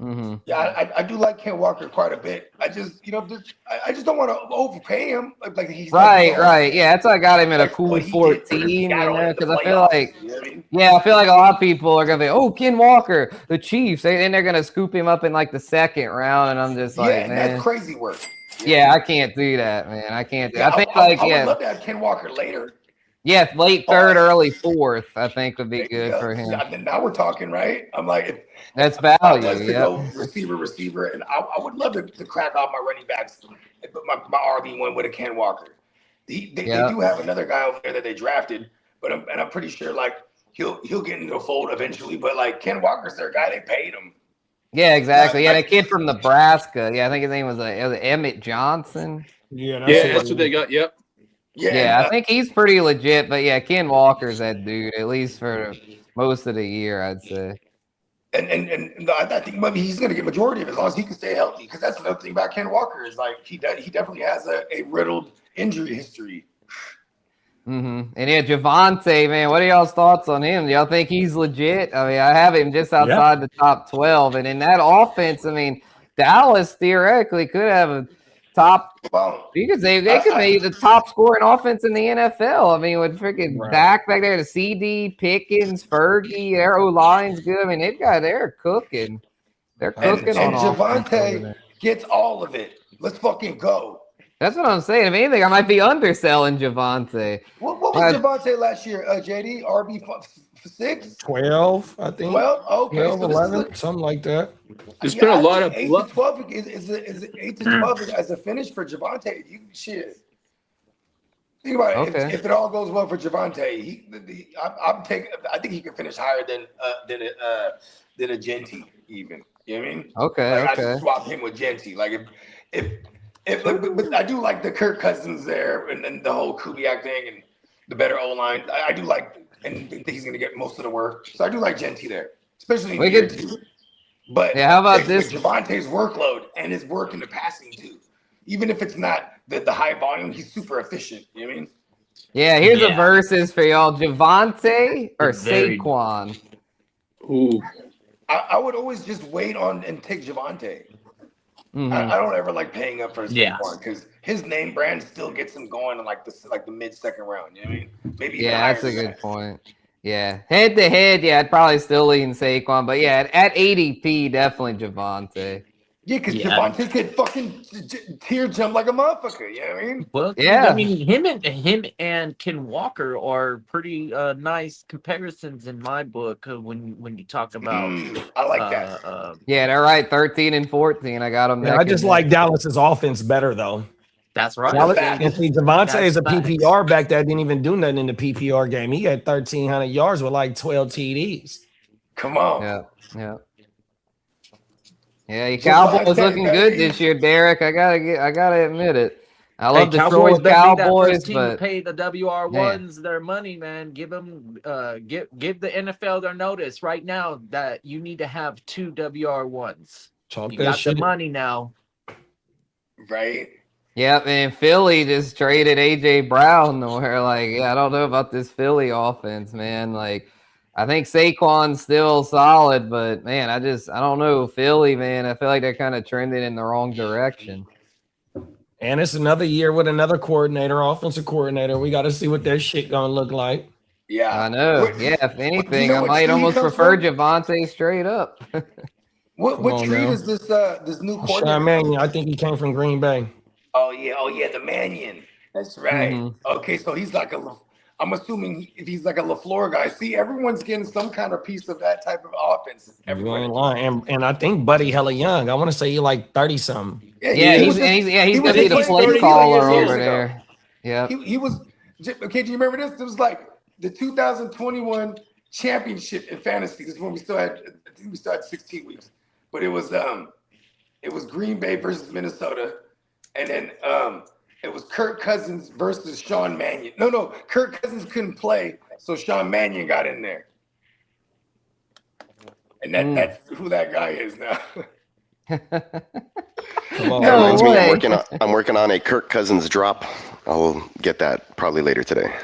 I do like Ken Walker quite a bit. I just I just don't want to overpay him. Like he's right. Yeah, that's why I got him at a cool 14. Because I feel like I feel like a lot of people are gonna be, oh, Ken Walker, the Chiefs, and they're gonna scoop him up in like the second round, and I'm just like, man, that's crazy work. Yeah, I can't do that, man. I can't do. I think I would love to have Ken Walker later. Yeah, late third, early fourth, I think would be good for him. Now we're talking, right? I'm like, that's value. Go receiver, and I would love to crack off my running backs, my RB1 with a Ken Walker. They do have another guy over there that they drafted, but I'm pretty sure like he'll get into the fold eventually. But like Ken Walker's their guy, they paid him. Yeah, exactly. Yeah, that kid from Nebraska. Yeah, I think his name was Emmett Johnson. Yeah, that's what they got. Yep. Yeah, I think he's pretty legit. But yeah, Ken Walker's that dude, at least for most of the year, I'd say. And I think maybe he's going to get majority of it as long as he can stay healthy. Because that's another thing about Ken Walker is like he definitely has a riddled injury history. And Javonte, man, what are y'all's thoughts on him? Do y'all think he's legit? I mean, I have him just outside the top 12, and in that offense, I mean, Dallas theoretically could have a top. You could say they could be the top scoring offense in the NFL. I mean, with freaking back there, the CD, Pickens, Fergie, their O line's good. I mean, they're cooking. They're cooking on Javonte gets all of it. Let's fucking go. That's what I'm saying. If anything, I might be underselling Javonte. What was Javonte last year, JD? RB6? 12, I think. 12? Okay. 12, 11, something like that. There's been a lot of 8 to 12 is 8 to 12 as a finish for Javonte. Think about it. If it all goes well for Javonte, I think he can finish higher than a Genty even. You know what I mean? Okay. I just swap him with Genty. Like but I do like the Kirk Cousins there and the whole Kubiak thing and the better O-line. I do like, and think he's going to get most of the work. So I do like Genty there, especially in year 2. But how about this? Javonte's workload and his work in the passing too. Even if it's not the high volume, he's super efficient. You know what I mean? Yeah, here's a versus for y'all. Javonte or Saquon? Ooh. I would always just wait on and take Javonte. I don't ever like paying up for Saquon because his name brand still gets him going in like the mid-second round. You know what I mean? Maybe that's a good point. Yeah, head to head, I'd probably still lean Saquon, but at ADP, definitely Javonte. Yeah, because Javonte could fucking tear jump like a motherfucker. You know what I mean? Well, I mean, him and Ken Walker are pretty nice comparisons in my book when you talk about. I like that. They're right, 13 and 14. I got them. I just like Dallas's offense better though. That's right. Javonte is a PPR back that didn't even do nothing in the PPR game. He had 1,300 yards with like 12 TDs. Come on. Yeah, your Cowboys looking good this year, Derek. I gotta admit it. I love the Cowboys, but to pay the WR1s their money, man. Give them, give the NFL their notice right now that you need to have 2 WR1s. You got the money now. Right. Yep, and Philly just traded AJ Brown. Where I don't know about this Philly offense, man. I think Saquon's still solid, but man, I don't know Philly, man. I feel like they're kind of trending in the wrong direction. And it's another year with another coordinator, offensive coordinator. We got to see what their shit gonna look like. Yeah, I know. If anything, I might almost prefer Javonte straight up. What trade is this? This new coordinator? Sean Mannion, I think he came from Green Bay. Oh yeah, the Mannion. That's right. Mm-hmm. Okay, so he's like I'm assuming if he's like a LaFleur guy. See, everyone's getting some kind of piece of that type of offense. You ain't lying. And I think Buddy hella young. I want to say he like 30-something. Yeah, he's gonna be the play caller over there. Yeah. He was okay. Do you remember this? It was like the 2021 championship in fantasy. This is when we still had 16 weeks. But it was Green Bay versus Minnesota. And then it was Kirk Cousins versus Sean Mannion. No, Kirk Cousins couldn't play, so Sean Mannion got in there. And that's who that guy is now. That reminds me, I'm working on a Kirk Cousins drop. I'll get that probably later today.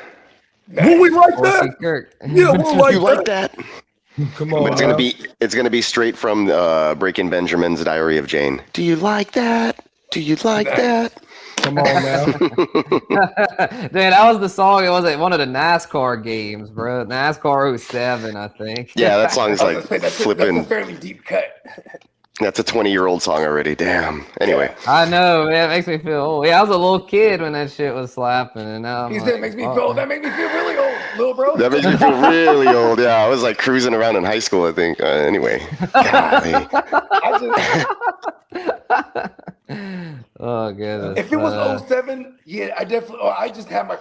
Will we like that? Kirk. Yeah, we'll like you like that? Come on. But it's gonna be straight from Breaking Benjamin's Diary of Jane. Do you like that? Do you like that? Come on now. Dude, that was the song. It was at one of the NASCAR games, bro. NASCAR 07, I think. Yeah, that song's like flipping. That's a fairly deep cut. That's a 20-year-old song already. Damn. Anyway. I know, man. It makes me feel old. Yeah, I was a little kid when that shit was slapping, and now That makes me feel really old, little bro. That makes me feel really old. Yeah, I was like cruising around in high school, I think. Anyway. Oh, goodness. If it was 07, yeah, I just had my.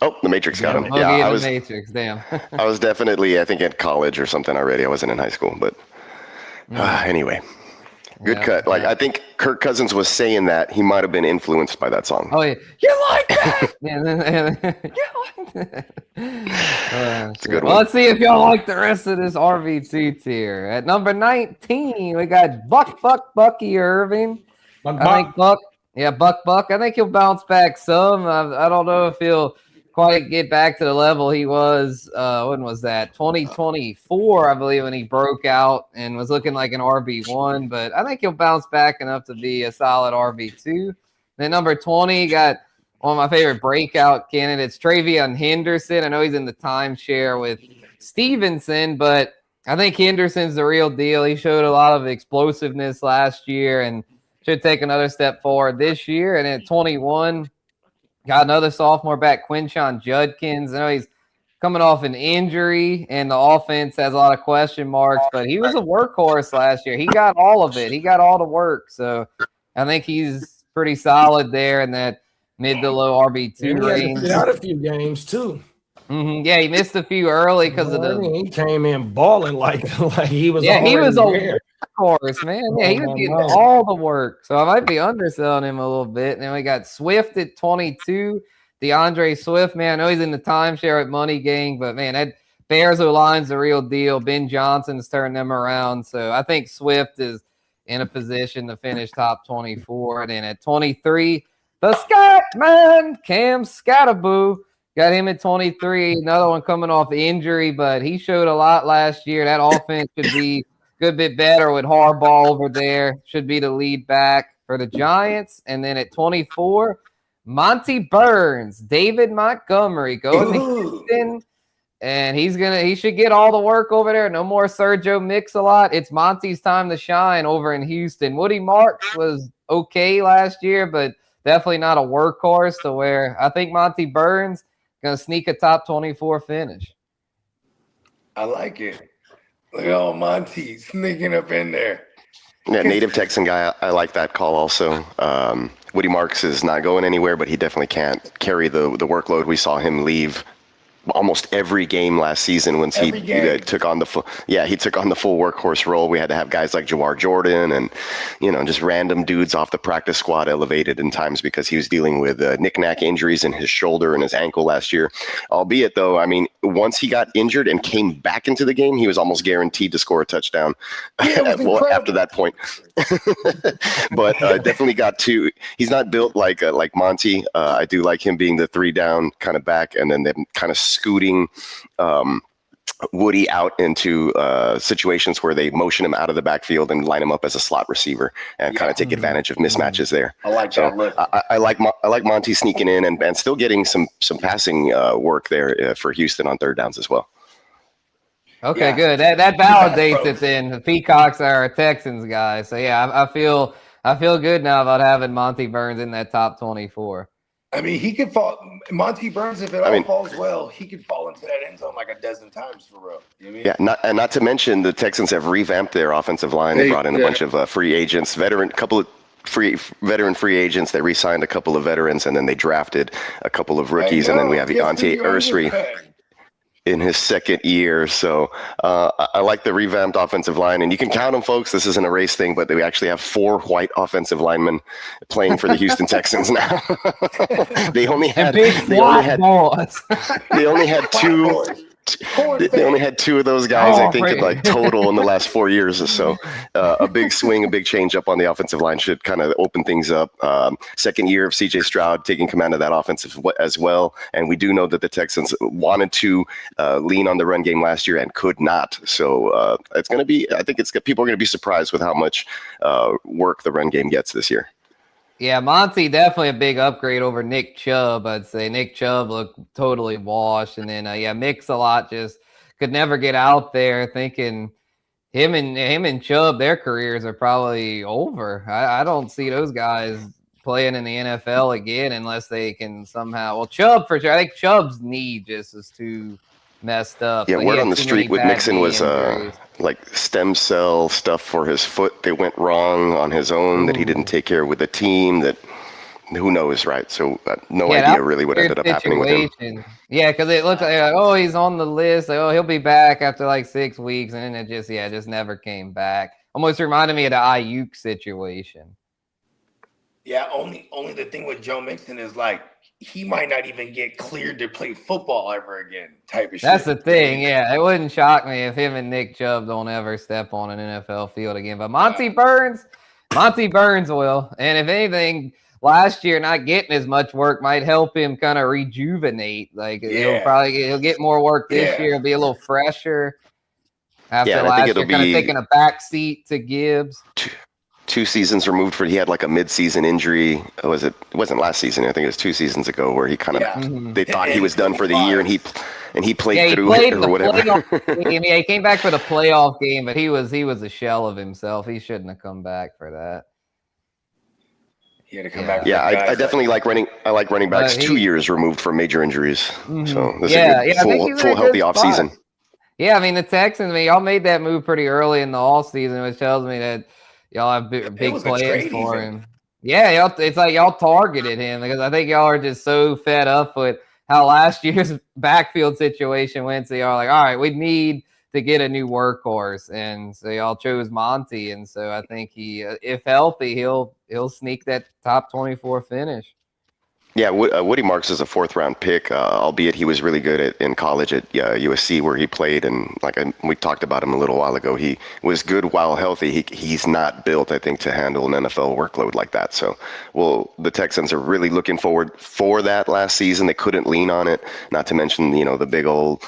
Oh, the Matrix got him. Yeah, I was Matrix. Damn. I was definitely, I think, at college or something already. I wasn't in high school, but anyway, good cut. I think Kirk Cousins was saying that he might have been influenced by that song. Oh yeah, you like that? You like that? It's a good one. Well, let's see if y'all like the rest of this RB2 tier. At number 19, we got Bucky Irving. I think Buck. I think he'll bounce back some. I don't know if he'll quite get back to the level he was. When was that? 2024, I believe, when he broke out and was looking like an RB1. But I think he'll bounce back enough to be a solid RB2. Then number 20 got one of my favorite breakout candidates, Travion Henderson. I know he's in the timeshare with Stevenson, but I think Henderson's the real deal. He showed a lot of explosiveness last year and should take another step forward this year. And at 21, got another sophomore back, Quinshon Judkins. I know he's coming off an injury, and the offense has a lot of question marks, but he was a workhorse last year. He got all of it. He got all the work. So I think he's pretty solid there in that mid to low RB2 range. He had a few games, too. Mm-hmm. Yeah, he missed a few early because of the. He came in balling like he was. Yeah, he was a workhorse, man. Yeah, he was getting all the work. So I might be underselling him a little bit. And then we got Swift at 22. DeAndre Swift, man. I know he's in the timeshare at Money Gang, but man, that Bears O-line's the real deal. Ben Johnson's turned them around. So I think Swift is in a position to finish top 24. And then at 23, the Scott man, Cam Scatterboo. Got him at 23. Another one coming off injury, but he showed a lot last year. That offense should be a good bit better with Harbaugh over there. Should be the lead back for the Giants. And then at 24, Monty Burns, David Montgomery going to Houston. And he should get all the work over there. No more Sergio Mix-a-Lot. It's Monty's time to shine over in Houston. Woody Marks was okay last year, but definitely not a workhorse to where I think Monty Burns going to sneak a top 24 finish. I like it. Look at old Monty sneaking up in there. Yeah, native Texan guy. I like that call also. Woody Marks is not going anywhere, but he definitely can't carry the workload. We saw him leave almost every game last season once he took on the full workhorse role. We had to have guys like Jawar Jordan and, just random dudes off the practice squad elevated in times because he was dealing with knick-knack injuries in his shoulder and his ankle last year. Albeit, though, I mean, once he got injured and came back into the game, he was almost guaranteed to score a touchdown after that point. But definitely got two. He's not built like Monty. I do like him being the 3 down kind of back, and then them kind of scooting Woody out into situations where they motion him out of the backfield and line him up as a slot receiver and kind of take advantage of mismatches there. I like that look. I like Monty sneaking in and still getting some passing work there for Houston on 3rd downs as well. Okay, good. That validates it then. The Peacocks are a Texans guy. So yeah, I feel good now about having Monty Burns in that top 24. I mean, he could fall. Monty Burns, if it all falls well, he could fall into that end zone like a dozen times for real. You know what I mean? Not to mention the Texans have revamped their offensive line. They brought in a bunch of free agents, couple of veteran free agents. They re-signed a couple of veterans, and then they drafted a couple of rookies, and then we have Deontay Ursary in his 2nd year. So I like the revamped offensive line, and you can count them, folks. This isn't a race thing, but we actually have 4 white offensive linemen playing for the Houston Texans now. They only had 2 of those guys, I think, in like total in the last 4 years or so. A big swing, a big change up on the offensive line should kind of open things up. 2nd year of CJ Stroud taking command of that offense as well. And we do know that the Texans wanted to lean on the run game last year and could not. So it's going to be, I think people are going to be surprised with how much work the run game gets this year. Yeah, Monty definitely a big upgrade over Nick Chubb. I'd say Nick Chubb looked totally washed, and then Mix-a-Lot just could never get out there. Thinking him and Chubb, their careers are probably over. I don't see those guys playing in the NFL again unless they can somehow. Well, Chubb for sure. I think Chubb's knee just is too messed up. Yeah, word on the street with Mixon was like stem cell stuff for his foot. They went wrong on his own that he didn't take care of with the team. That who knows, right? So no idea really what ended up happening with him. Yeah, because it looked like he's on the list. Like, he'll be back after like 6 weeks, and then it just never came back. Almost reminded me of the Ayuk situation. Yeah, only the thing with Joe Mixon is like he might not even get cleared to play football ever again type of shit. That's the thing, yeah. It wouldn't shock me if him and Nick Chubb don't ever step on an NFL field again. But Monty Burns will. And if anything, last year not getting as much work might help him kind of rejuvenate. Like he'll get more work this year, be a little fresher. After last year, kind of taking a back seat to Gibbs. 2 seasons removed he had like a mid-season injury. It wasn't last season. I think it was 2 seasons ago where he kind of they thought he was done for the year and he played through it or whatever. He came back for the playoff game, but he was a shell of himself. He shouldn't have come back for that. He had to come back. Yeah, I definitely like running. I like running backs 2 years removed from major injuries. So this is a good, full healthy offseason. Yeah, I mean the Texans. Y'all made that move pretty early in the off season, which tells me that y'all have big plans for him. Yeah, it's like y'all targeted him because I think y'all are just so fed up with how last year's backfield situation went. So y'all are like, all right, we need to get a new workhorse, and so y'all chose Monty, and so I think he, if healthy, he'll sneak that top 24 finish. Yeah, Woody Marks is a 4th-round pick, albeit he was really good in college at USC where he played, and we talked about him a little while ago. He was good while healthy. He's not built, I think, to handle an NFL workload like that. So, the Texans are really looking forward for that last season. They couldn't lean on it, not to mention, the big old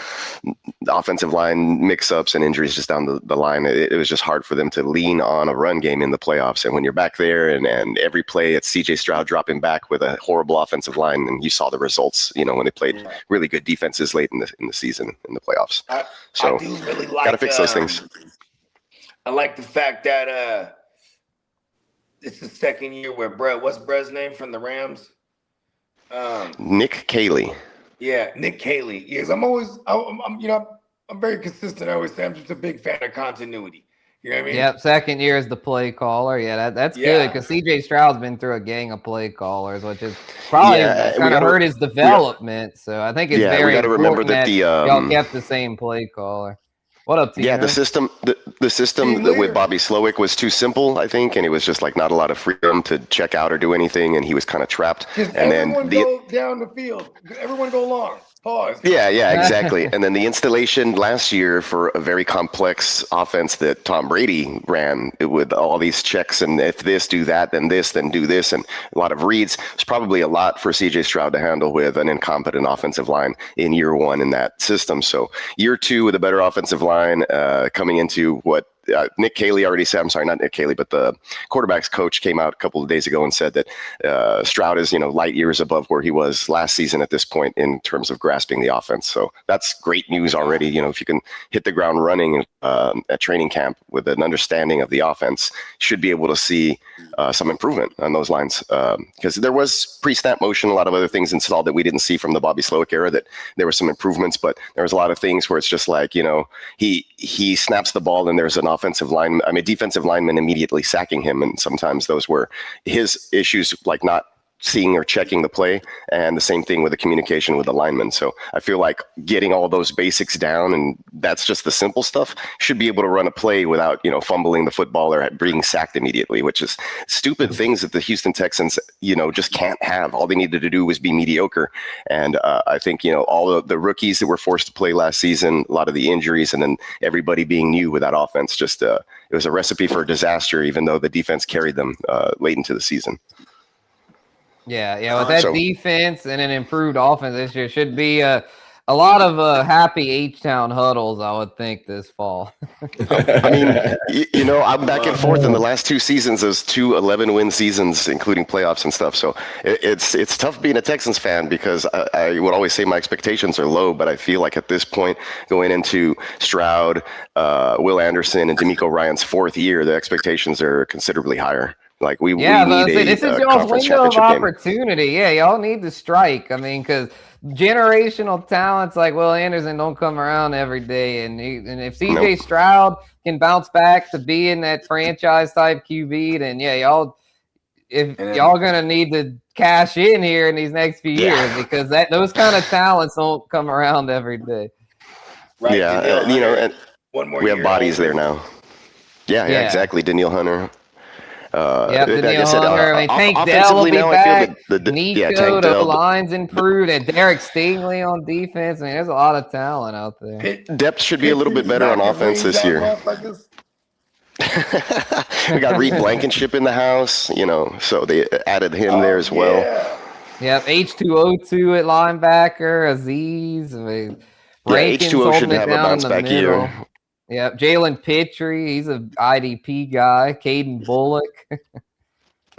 offensive line mix-ups and injuries just down the line. It was just hard for them to lean on a run game in the playoffs. And when you're back there and every play it's CJ Stroud dropping back with a horrible offensive line, and you saw the results, when they played really good defenses late in the season in the playoffs. I do really like. Gotta fix those things. I like the fact that it's the 2nd year where what's Brett's name from the Rams? Nick Caley. Yeah, Nick Caley. Yes, I'm very consistent. I always say I'm just a big fan of continuity. You know what I mean? Yep, second year as the play caller. Yeah, that's good because CJ Stroud's been through a gang of play callers, which is probably kind of hurt his development. So I think it's very important that y'all kept the same play caller. What up, Tino? Yeah, the system with Bobby Slowick was too simple, I think, and it was just like not a lot of freedom to check out or do anything, and he was kind of trapped. Just and everyone go down the field. Everyone go long. Pause. Yeah, exactly. And then the installation last year for a very complex offense that Tom Brady ran with all these checks and if this, do that, then this, then do this, and a lot of reads was probably a lot for CJ Stroud to handle with an incompetent offensive line in year one in that system. So year two with a better offensive line coming into what Nick Caley already said, I'm sorry, not Nick Caley, but the quarterback's coach came out a couple of days ago and said that Stroud is, light years above where he was last season at this point in terms of grasping the offense. So that's great news already. If you can hit the ground running at training camp with an understanding of the offense, should be able to see some improvement on those lines. Because there was pre-snap motion, a lot of other things installed that we didn't see from the Bobby Slowick era, that there were some improvements, but there was a lot of things where it's just like, he snaps the ball and there's an defensive lineman immediately sacking him. And sometimes those were his issues, like not seeing or checking the play, and the same thing with the communication with the lineman. So I feel like getting all those basics down, and that's just the simple stuff, should be able to run a play without, fumbling the football or being sacked immediately, which is stupid things that the Houston Texans, just can't have. All they needed to do was be mediocre. And I think, all of the rookies that were forced to play last season, a lot of the injuries, and then everybody being new with that offense, just it was a recipe for disaster, even though the defense carried them late into the season. Yeah, with that defense and an improved offense this year, should be a lot of happy H-Town huddles, I would think, this fall. I mean, I'm back and forth in the last two seasons. Those 2 11-win seasons, including playoffs and stuff. So it's tough being a Texans fan because I would always say my expectations are low, but I feel like at this point, going into Stroud, Will Anderson, and DeMeco Ryans' fourth year, the expectations are considerably higher. Like we need this is y'all's window of opportunity. Yeah, y'all need to strike. I mean, because generational talents like Will Anderson don't come around every day, and if CJ Stroud can bounce back to being that franchise type QB, then y'all gonna need to cash in here in these next few years because those kind of talents don't come around every day. Right. Yeah, and one more. We have bodies there now. Yeah, exactly. Danielle Hunter. Danielle Hunter. Tank Dell will be back. Nico, the line's improved, and Derek Stingley on defense. I mean, there's a lot of talent out there. Depth should be a little bit better on offense this year. We got Reed Blankenship in the house, so they added him there as well. Yep, H2O2 at linebacker, Aziz. H2O should have a bounce back year. Yeah, Jalen Pittry, he's an IDP guy. Caden Bullock,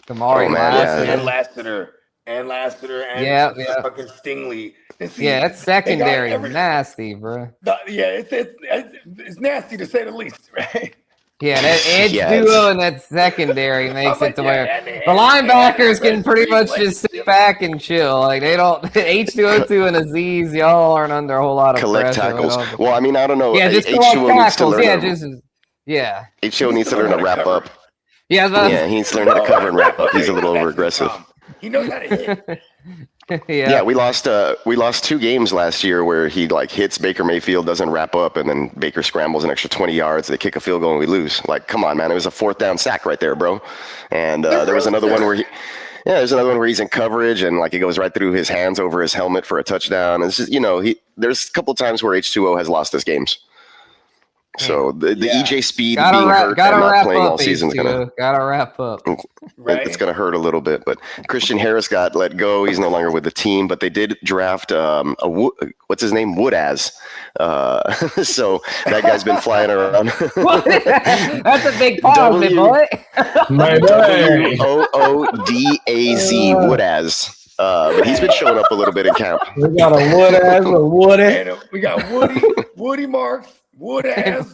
Kamari Lassiter, and fucking Stingley. That's secondary nasty, bro. It's nasty to say the least, right? Yeah, that edge duo and that secondary makes it to where the linebackers can pretty much just sit back and chill. Like they don't H2O2 and Aziz, y'all aren't under a whole lot of collect pressure. Tackles. Well, I mean, I don't know. Just collect tackles. H2O needs to learn to wrap up. He needs to learn how to cover and wrap up. He's a little over aggressive. He knows how to hit. We lost 2 games last year where he hits Baker Mayfield, doesn't wrap up, and then Baker scrambles an extra 20 yards. They kick a field goal and we lose. Like, come on, man! It was a 4th down sack right there, bro. And there was another one where there's another one where he's in coverage and it goes right through his hands over his helmet for a touchdown. It's just there's a couple times where H2O has lost us games. So the EJ Speed being hurt and not playing all season is gotta wrap up. Right. It's gonna hurt a little bit. But Christian Harris got let go. He's no longer with the team. But they did draft what's his name, Woodaz. So that guy's been flying around. That's a big pause, my boy. Woodaz, Woodaz. But he's been showing up a little bit in camp. We got a Woodaz, a Woody. And we got Woody Marks. Wood ass.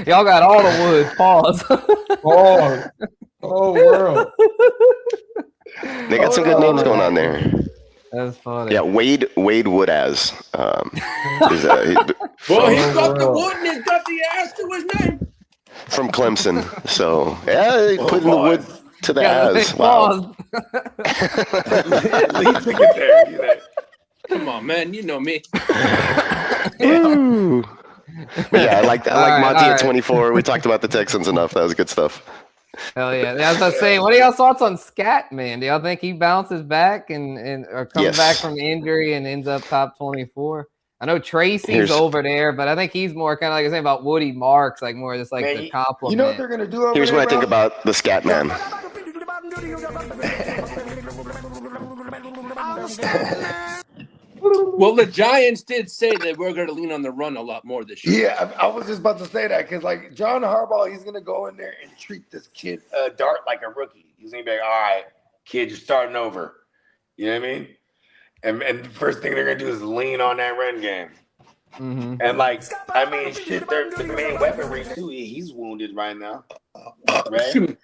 Y'all got all the wood. Pause. Oh, world. They got some good names going on there. That's funny. Yeah, Wade Woodaz. Well, he's got the wood and he's got the ass to his name. From Clemson. So, yeah, he putting the wood to the ass. Wow. Lee took it there. You know. Come on, man. You know me. Woo. But yeah, I like Monty at 24. We talked about the Texans enough. That was good stuff. Hell yeah. As I was saying, what are y'all thoughts on Scat, man? Do y'all think he bounces back and or comes back from injury and ends up top 24? I know Tracy's over there, but I think he's more kind of like I was saying about Woody Marks, like more just like the compliment. You know what they're gonna do over Here's there, what I think about the Scat Man. Well, the Giants did say that we're going to lean on the run a lot more this year. Yeah, I was just about to say that because, like, John Harbaugh, he's going to go in there and treat this kid Dart like a rookie. He's going to be like, all right, kid, you're starting over. You know what I mean? And the first thing they're going to do is lean on that run game. Mm-hmm. And, like, I mean, shit, their main weaponry, too, he's wounded right now. Right?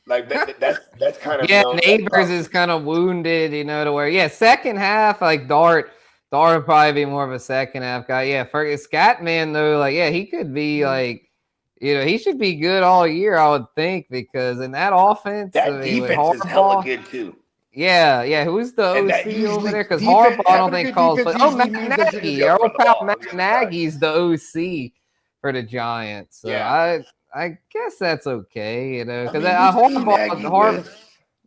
Like, that's kind of... Yeah, Neighbors is kind of wounded, you know, to where, second half, like, Dart would probably be more of a second half guy. Yeah, for Scatman, though, like, he could be, like, you know, he should be good all year, I would think, because in that offense... That defense is hella good, too. Yeah. Who's the OC over there? Because Harbaugh, I don't think calls... But, Matt Nagy. Our old pal Matt Nagy's the OC for the Giants. So I guess that's okay, you know, because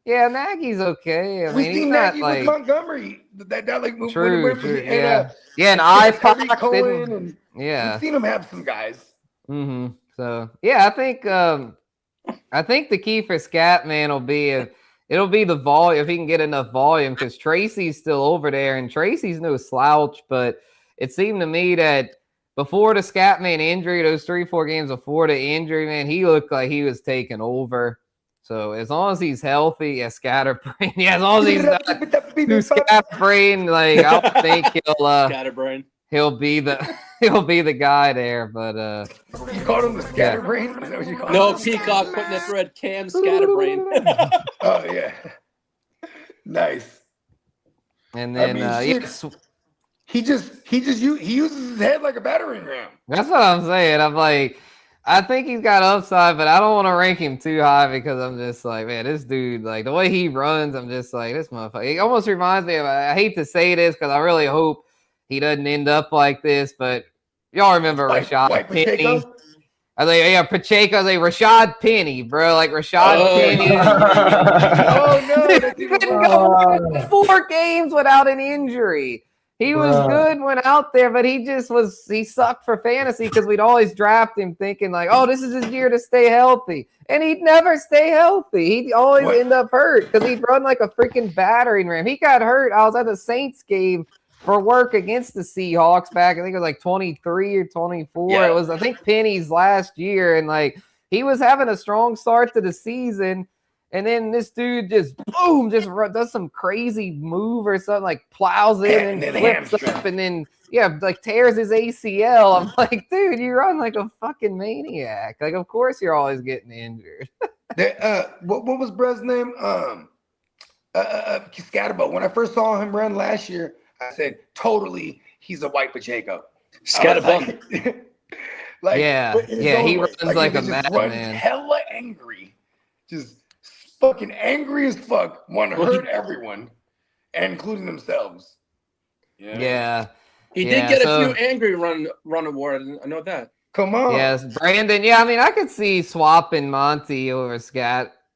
Nagy's okay. I mean, he's not Nagy like with Montgomery. That like moved true. And I Cohen. We've seen him have some guys. Mm-hmm. So I think the key for Scatman will be it'll be the volume if he can get enough volume because Tracy's still over there and Tracy's no slouch, but it seemed to me that. Before the Scatman injury, those 3-4 games before the injury, man, he looked like he was taking over. So as long as he's healthy, scatterbrain. Yeah, as long as he's not too scatterbrain, like I don't think scatterbrain. He'll be the guy there. But you called him the scatterbrain? Is that what you called No, him? Peacock putting the thread Cam scatterbrain. Oh yeah, nice. And then He uses his head like a battering ram. That's what I'm saying. I'm like, I think he's got upside, but I don't want to rank him too high because I'm just like, man, this dude, like the way he runs, I'm just like, this motherfucker. It almost reminds me of, I hate to say this because I really hope he doesn't end up like this, but y'all remember Rashad Penny? I was like, Pacheco. I was like, Rashad Penny, bro. Like Rashad Penny. No. He couldn't go 4 games without an injury. He was good when out there, but he sucked for fantasy because we'd always draft him thinking like, oh, this is his year to stay healthy. And he'd never stay healthy. He'd always end up hurt because he'd run like a freaking battering ram. He got hurt. I was at the Saints game for work against the Seahawks back. I think it was like 23 or 24. Yeah. It was, I think, Penny's last year. And like, he was having a strong start to the season. And then this dude just does some crazy move or something, like plows in and flips up and then like tears his ACL. I'm like, dude, you run like a fucking maniac. Like, of course you're always getting injured. What was Brez's name? Scatterbo. When I first saw him run last year, I said, totally, he's a white Pacheco. Scatterbo. He runs like a madman. Hella angry. Just fucking angry as fuck, want to hurt everyone, including themselves. Yeah. He did get a few angry run awards. I know that. Come on. Yes, Brandon. Yeah, I mean, I could see swapping Monty over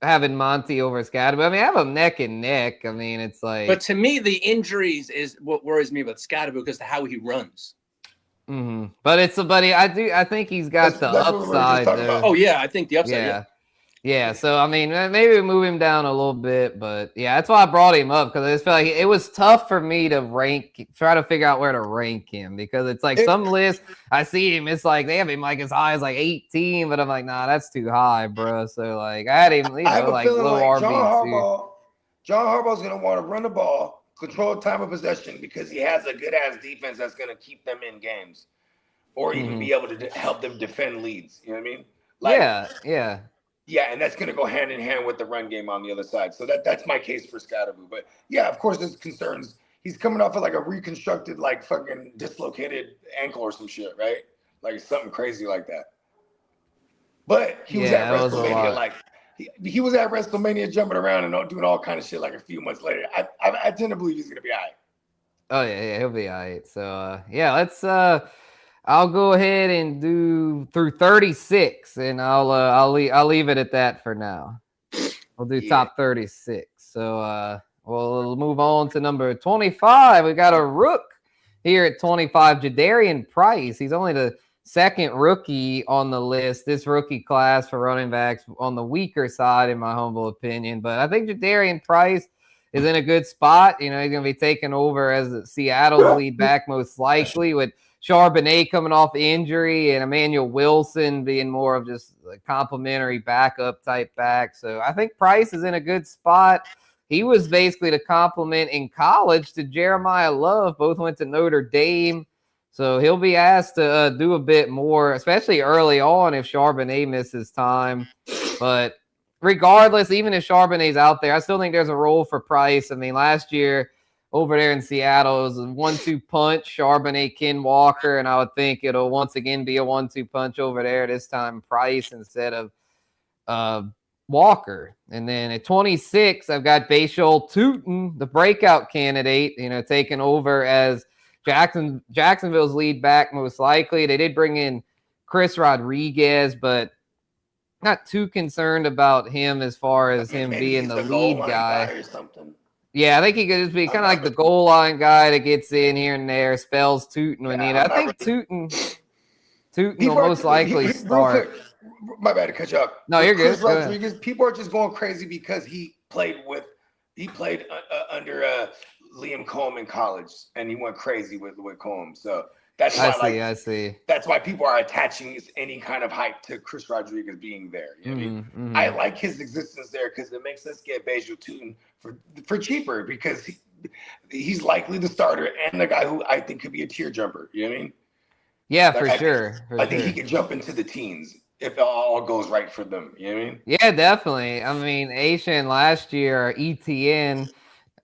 having Monty over Scat. But I mean, I have them neck and neck. I mean, it's like. But to me, the injuries is what worries me about Scatterbo because of how he runs. Mm-hmm. But I think he's got the upside. Oh yeah, I think the upside. Yeah, so I mean, maybe move him down a little bit, but yeah, that's why I brought him up because I just felt like it was tough for me to try to figure out where to rank him because it's like some lists I see him, it's like they have him like as high as like 18, but I'm like, nah, that's too high, bro. So like I had him, like low RB2. John Harbaugh's gonna want to run the ball, control time of possession because he has a good ass defense that's gonna keep them in games, or even be able to help them defend leads. You know what I mean? Like, Yeah, and that's going to go hand in hand with the run game on the other side. So that's my case for Scatterbo. But yeah, of course, there's concerns. he's coming off of like a reconstructed, like fucking dislocated ankle or some shit, right? Like something crazy like that. But he was at WrestleMania, like he was at WrestleMania jumping around and doing all kind of shit like a few months later. I tend to believe he's gonna be all right. Oh yeah, he'll be all right. So yeah, let's I'll go ahead and do through 36, and I'll leave it at that for now. We'll do top 36. So we'll move on to number 25. We got a rook here at 25, Jadarian Price. He's only the second rookie on the list. This rookie class for running backs on the weaker side, in my humble opinion. But I think Jadarian Price is in a good spot. You know, he's going to be taking over as Seattle's lead back most likely, with Charbonnet coming off injury and Emmanuel Wilson being more of just a complimentary backup type back. So I think Price is in a good spot. He was basically the complement in college to Jeremiah Love. Both went to Notre Dame. So he'll be asked to do a bit more, especially early on if Charbonnet misses time. But regardless, even if Charbonnet's out there, I still think there's a role for Price. I mean, last year over there in Seattle, it was a 1-2 punch, Charbonnet, Ken Walker, and I would think it'll once again be a 1-2 punch over there, this time Price instead of Walker. And then at 26, I've got Bhayshul Tuten, the breakout candidate, you know, taking over as Jacksonville's lead back most likely. They did bring in Chris Rodriguez, but not too concerned about him as far as him being the lead guy. Or something. Yeah, I think he could just be kind of like the goal line guy that gets in here and there, spells Tuten when needed. I think Tuten will most likely start. My bad to cut you off. No, you're good. Chris Rodriguez, people are just going crazy because he played under Liam Cohen in college, and he went crazy with Cohen. So that's why I see. That's why people are attaching any kind of hype to Chris Rodriguez being there. You know what I mean? I like his existence there because it makes us get Bhayshul Tuten for cheaper, because he's likely the starter and the guy who I think could be a tier jumper. You know what I mean? Yeah, for sure. I think he could jump into the teens if it all goes right for them. You know what I mean? Yeah, definitely. I mean, Asian last year, ETN,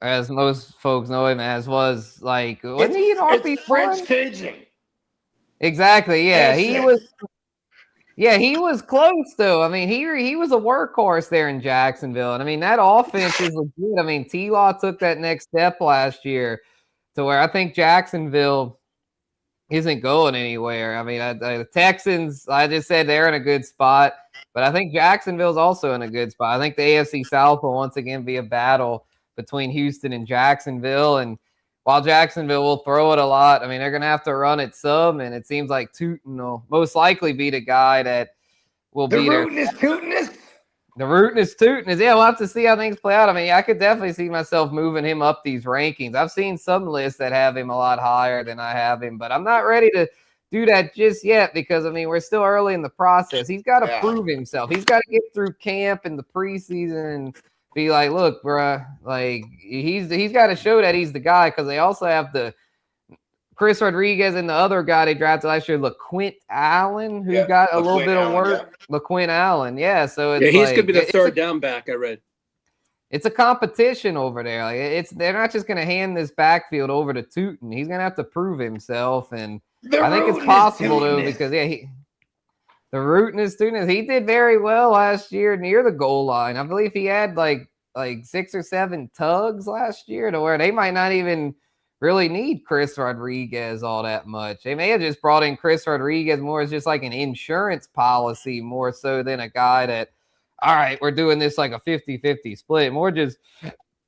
as most folks know him as, was like, wasn't he an RB1? French Cajun. Exactly. Yeah, he was. Yeah, he was close though. I mean, he was a workhorse there in Jacksonville, and I mean that offense is legit. I mean, T-Law took that next step last year to where I think Jacksonville isn't going anywhere. I mean, the Texans, I just said they're in a good spot, but I think Jacksonville's also in a good spot. I think the AFC South will once again be a battle between Houston and Jacksonville, and while Jacksonville will throw it a lot, I mean, they're going to have to run it some, and it seems like Tuten will most likely be the guy that will be there. The rootinest Tuten. Yeah, we'll have to see how things play out. I mean, I could definitely see myself moving him up these rankings. I've seen some lists that have him a lot higher than I have him, but I'm not ready to do that just yet because, I mean, we're still early in the process. He's got to prove himself. He's got to get through camp and the preseason and be like, look, bro, like he's got to show that he's the guy, because they also have the Chris Rodriguez and the other guy they drafted last year, LaQuint Allen, who got a little bit of work. LaQuint Allen, yeah. So it's he's gonna be the third down back. I read. It's a competition over there. Like they're not just gonna hand this backfield over to Tuten. He's gonna have to prove himself, and I think it's possible though, because the rootinest student, he did very well last year near the goal line. I believe he had like 6 or 7 tugs last year to where they might not even really need Chris Rodriguez all that much. They may have just brought in Chris Rodriguez more as just like an insurance policy more so than a guy that, all right, we're doing this like a 50-50 split. More just,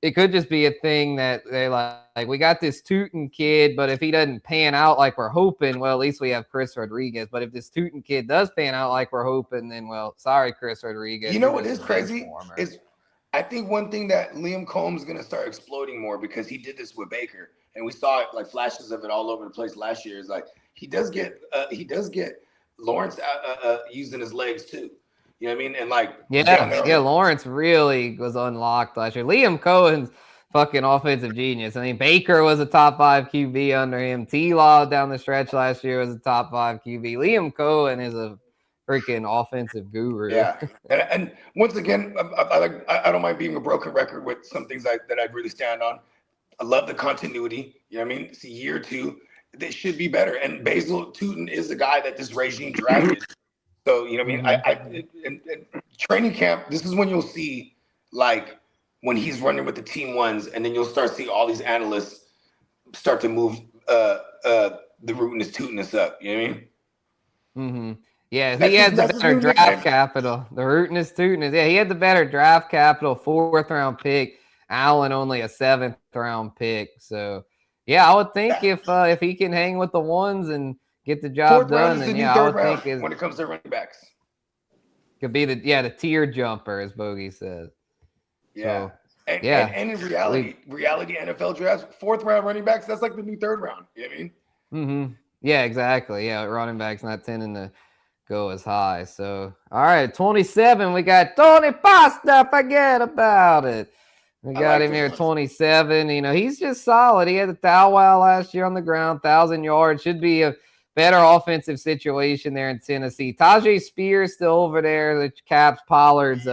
it could just be a thing that they're like, we got this Tuten kid, but if he doesn't pan out like we're hoping, well, at least we have Chris Rodriguez. But if this Tuten kid does pan out like we're hoping, then, well, sorry, Chris Rodriguez. You know what is crazy? Is I think one thing that Liam Combs is going to start exploiting more, because he did this with Baker, and we saw it, like flashes of it all over the place last year, is like he does get Lawrence using his legs too. You know what I mean? And like, Lawrence really was unlocked last year. Liam Cohen's fucking offensive genius. I mean, Baker was a top 5 QB under him. T-Law down the stretch last year was a top 5 QB. Liam Cohen is a freaking offensive guru. Yeah, and once again, I don't mind being a broken record with some things that I really stand on. I love the continuity. You know what I mean? It's a year or two. They should be better. And Bhayshul Tuten is the guy that this regime drafted. So, you know what I mean? In training camp, this is when you'll see, like, when he's running with the team ones, and then you'll start seeing all these analysts start to move the rootness, Tuteness up. You know what I mean? Mm-hmm. Yeah, he had the better draft capital. The rootness, Tuteness. Yeah, he had the better draft capital, 4th-round pick. Allen only a 7th-round pick. So, yeah, I would think if he can hang with the ones and get the job done, then I would think when it comes to running backs, could be the tier jumper, as Bogey says. Yeah, so, and in reality NFL drafts, 4th-round running backs, that's like the new 3rd round. You know what I mean? Mm-hmm. Yeah, exactly. Yeah, running backs not tending to go as high. So, all right, 27, we got Tony Pasta. Forget about it. We got him here, 27. You know, he's just solid. He had a thou wow last year on the ground, 1,000 yards. Should be a better offensive situation there in Tennessee. Tajay Spears still over there, the Caps Pollard's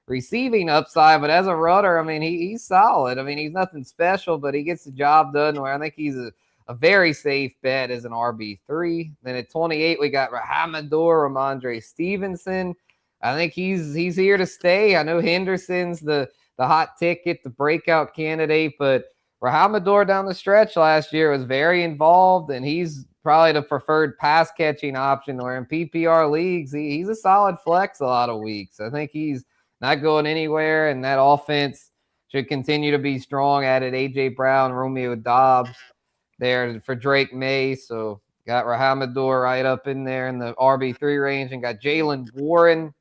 receiving upside, but as a runner, I mean, he's solid. I mean, he's nothing special, but he gets the job done where I think he's a very safe bet as an RB3. Then at 28, we got Ramondre Stevenson. I think he's here to stay. I know Henderson's the hot ticket, the breakout candidate, but Rahamador down the stretch last year was very involved, and he's probably the preferred pass catching option, where in PPR leagues, he's a solid flex a lot of weeks. I think he's not going anywhere, and that offense should continue to be strong. Added A.J. Brown, Romeo Dobbs there for Drake May. So got Rahamador right up in there in the RB3 range, and got Jalen Warren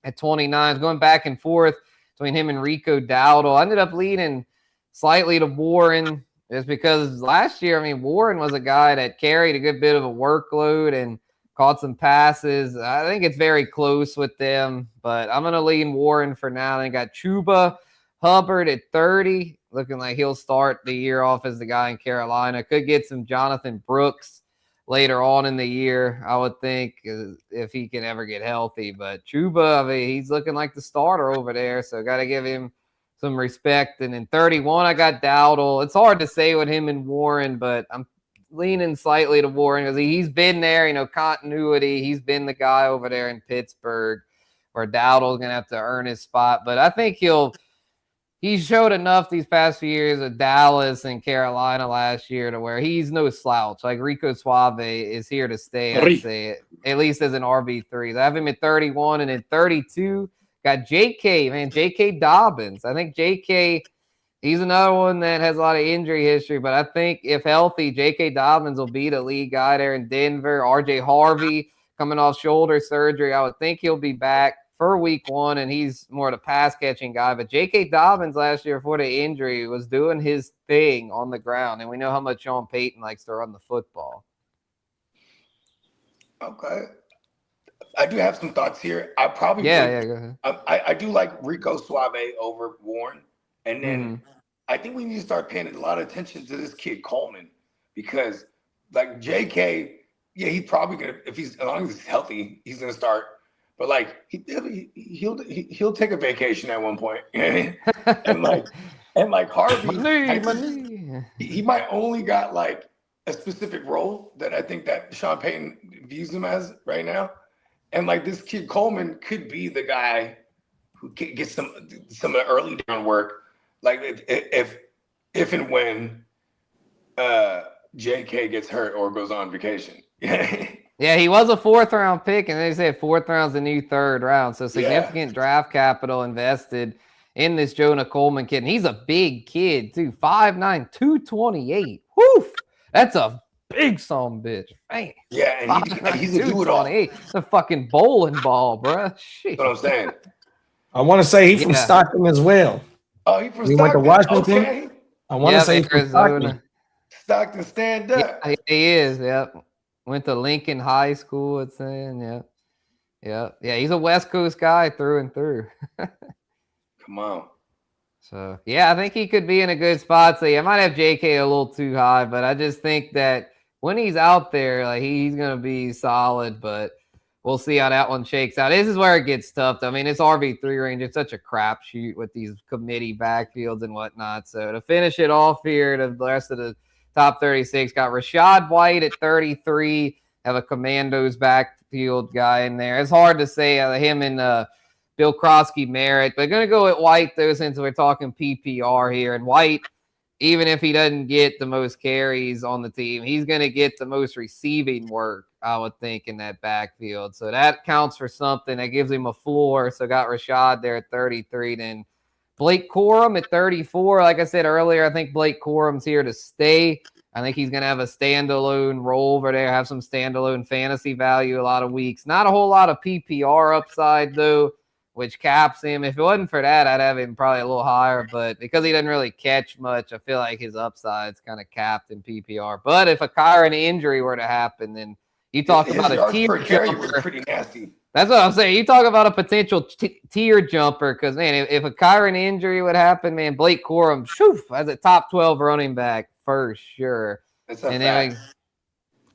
at 29. Going back and forth between him and Rico Dowdle. I ended up leaning slightly to Warren just because last year, I mean, Warren was a guy that carried a good bit of a workload and caught some passes. I think it's very close with them, but I'm going to lean Warren for now. Then got Chuba Hubbard at 30, looking like he'll start the year off as the guy in Carolina. Could get some Jonathan Brooks later on in the year, I would think, if he can ever get healthy. But Chuba, I mean, he's looking like the starter over there, so got to give him some respect. And in 31, I got Dowdle. It's hard to say with him and Warren, but I'm leaning slightly to Warren because he's been there, you know, continuity. He's been the guy over there in Pittsburgh where Dowdle's going to have to earn his spot. But I think he showed enough these past few years of Dallas and Carolina last year to where he's no slouch. Like Rico Suave is here to stay, I'd say, at least as an RB3. I have him at 31, and in 32, got J.K. Dobbins. I think J.K., he's another one that has a lot of injury history, but I think if healthy, J.K. Dobbins will be the lead guy there in Denver. R.J. Harvey coming off shoulder surgery. I would think he'll be back for week 1, and he's more of a pass-catching guy. But J.K. Dobbins last year before the injury was doing his thing on the ground, and we know how much Sean Payton likes to run the football. Okay. I do have some thoughts here. I probably go ahead. I do like Rico Suave over Warren. And then I think we need to start paying a lot of attention to this kid Coleman, because like JK, yeah, he's probably gonna, as long as he's healthy, he's gonna start. But like he'll take a vacation at one point, and like Harvey, he might only got like a specific role that I think that Sean Payton views him as right now, and like this kid Coleman could be the guy who gets some of the early down work. Like if and when JK gets hurt or goes on vacation. Yeah, he was a 4th-round pick, and they said 4th round's the new 3rd round. So significant draft capital invested in this Jonah Coleman kid. And he's a big kid, too. 5'9", 228. Woof! That's a big son bitch. Man. Yeah, and he's a do-it-all. It's a fucking bowling ball, bro. Shit. That's what I'm saying. I want to say he's from Stockton as well. Oh, he's from Stockton. Went to Washington. Okay. I want to say he's from Stockton. Stockton, stand up. Yeah, he is, yep. Went to Lincoln High School, it's saying, yeah. Yeah, he's a West Coast guy through and through. Come on. So, yeah, I think he could be in a good spot. So, yeah, I might have JK a little too high, but I just think that when he's out there, like he's going to be solid. But we'll see how that one shakes out. This is where it gets tough. I mean, it's RB3 range. It's such a crapshoot with these committee backfields and whatnot. So to finish it off here, the rest of the top 36 got Rachaad White at 33. Have a Commandos backfield guy in there. It's hard to say him and Bill Krosky Merritt, but going to go with White though since we're talking PPR here. And White, even if he doesn't get the most carries on the team, he's going to get the most receiving work, I would think, in that backfield. So that counts for something. That gives him a floor. So got Rachaad there at 33. Then Blake Corum at 34. Like I said earlier, I think Blake Corum's here to stay. I think he's going to have a standalone role over there, have some standalone fantasy value a lot of weeks. Not a whole lot of PPR upside, though, which caps him. If it wasn't for that, I'd have him probably a little higher. But because he doesn't really catch much, I feel like his upside's kind of capped in PPR. But if a Kyron injury were to happen, then you talk about a tier jumper. Pretty nasty. That's what I'm saying. You talk about a potential tier jumper because, man, if a Kyron injury would happen, man, Blake Corum, as a top 12 running back for sure. That's a and fact. then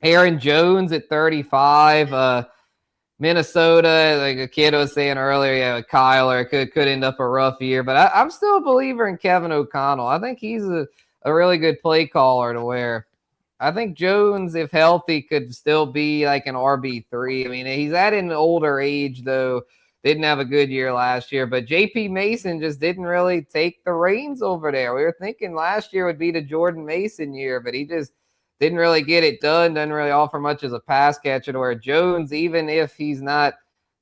Aaron Jones at 35. Minnesota, like a kid was saying earlier, Kyler could end up a rough year. But I'm still a believer in Kevin O'Connell. I think he's a really good play caller to where I think Jones, if healthy, could still be like an RB3. I mean, he's at an older age, though. Didn't have a good year last year. But J.P. Mason just didn't really take the reins over there. We were thinking last year would be the Jordan Mason year, but he just didn't really get it done. Doesn't really offer much as a pass catcher to where Jones, even if he's not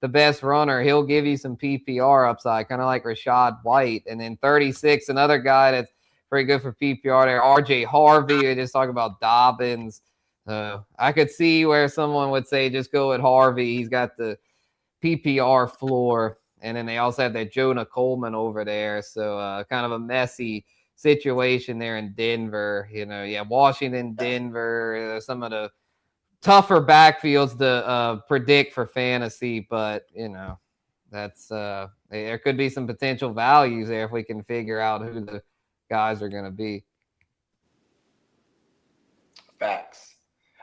the best runner, he'll give you some PPR upside, kind of like Rachaad White. And then 36, another guy that's pretty good for PPR there. RJ Harvey, we just talk about Dobbins. I could see where someone would say just go with Harvey. He's got the PPR floor. And then they also have that Jonah Coleman over there. So kind of a messy situation there in Denver. Washington, Denver, some of the tougher backfields to predict for fantasy. But, that's there could be some potential values there if we can figure out who the guys are going to be. Facts.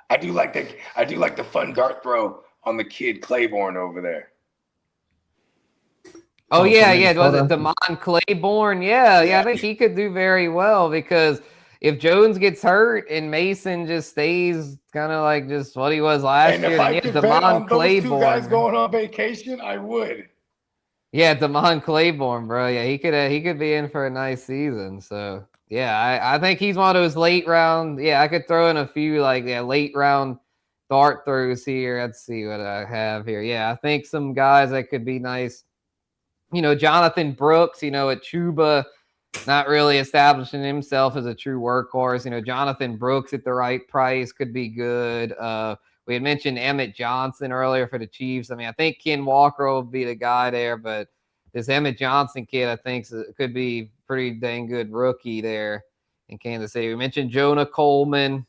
I do like the fun dart throw on the kid Claiborne over there. Oh, yeah. Was it Damon Claiborne? Yeah. I think he could do very well because if Jones gets hurt and Mason just stays kind of like just what he was last year, if I could bet on those two guys going on vacation, I would. Yeah, Damon Claiborne, bro. Yeah, he could be in for a nice season. So yeah, I think he's one of those late round. Yeah, I could throw in a few late round dart throws here. Let's see what I have here. Yeah, I think some guys that could be nice. Jonathan Brooks, at Chuba, not really establishing himself as a true workhorse. Jonathan Brooks at the right price could be good. We had mentioned Emmett Johnson earlier for the Chiefs. I mean, I think Ken Walker will be the guy there, but this Emmett Johnson kid, I think, could be pretty dang good rookie there in Kansas City. We mentioned Jonah Coleman,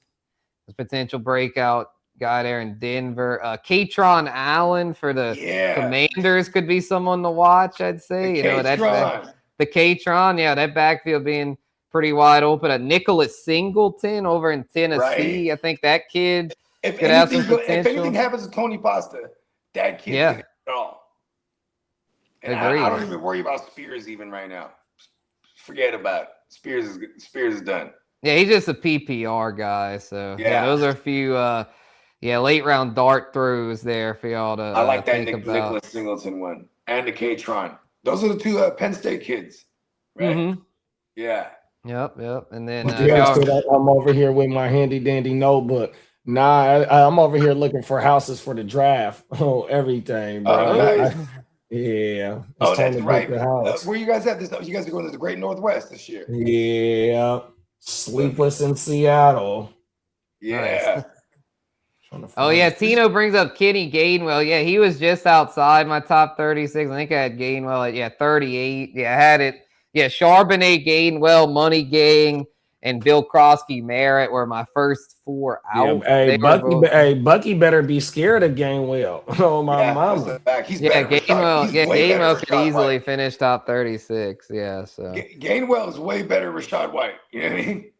this potential breakout guy there in Denver. Katron Allen for the Commanders could be someone to watch, I'd say. The Katron, that backfield being pretty wide open. Nicholas Singleton over in Tennessee. Right. I think that kid could have some potential. If anything happens to Tony Pasta, that kid can hit it all. And I don't even worry about Spears even right now. Forget about it. Spears is done. Yeah, he's just a PPR guy. So those are a few late round dart throws there for y'all to I like that Nicholas Singleton one and the K-Tron. Those are the two Penn State kids, right? Mm-hmm. Yeah. Yep. And then I'm over here with my handy dandy notebook. I'm over here looking for houses for the draft. Oh, everything, bro. Nice. Yeah. That's right. Where you guys at this? You guys are going to the Great Northwest this year. Yeah. Sleepless in Seattle. Yeah. Nice. Oh, yeah. Tino brings up Kenny Gainwell. Yeah, he was just outside my top 36. I think I had Gainwell at 38. Yeah, I had it. Yeah, Charbonnet, Gainwell, Money Gang, and Bill Krosky Merritt were my first four out. Yeah, Bucky better be scared of Gainwell. Oh, my mama. Gainwell could easily finish top 36. Yeah, so Gainwell is way better than Rachaad White. You know what I mean?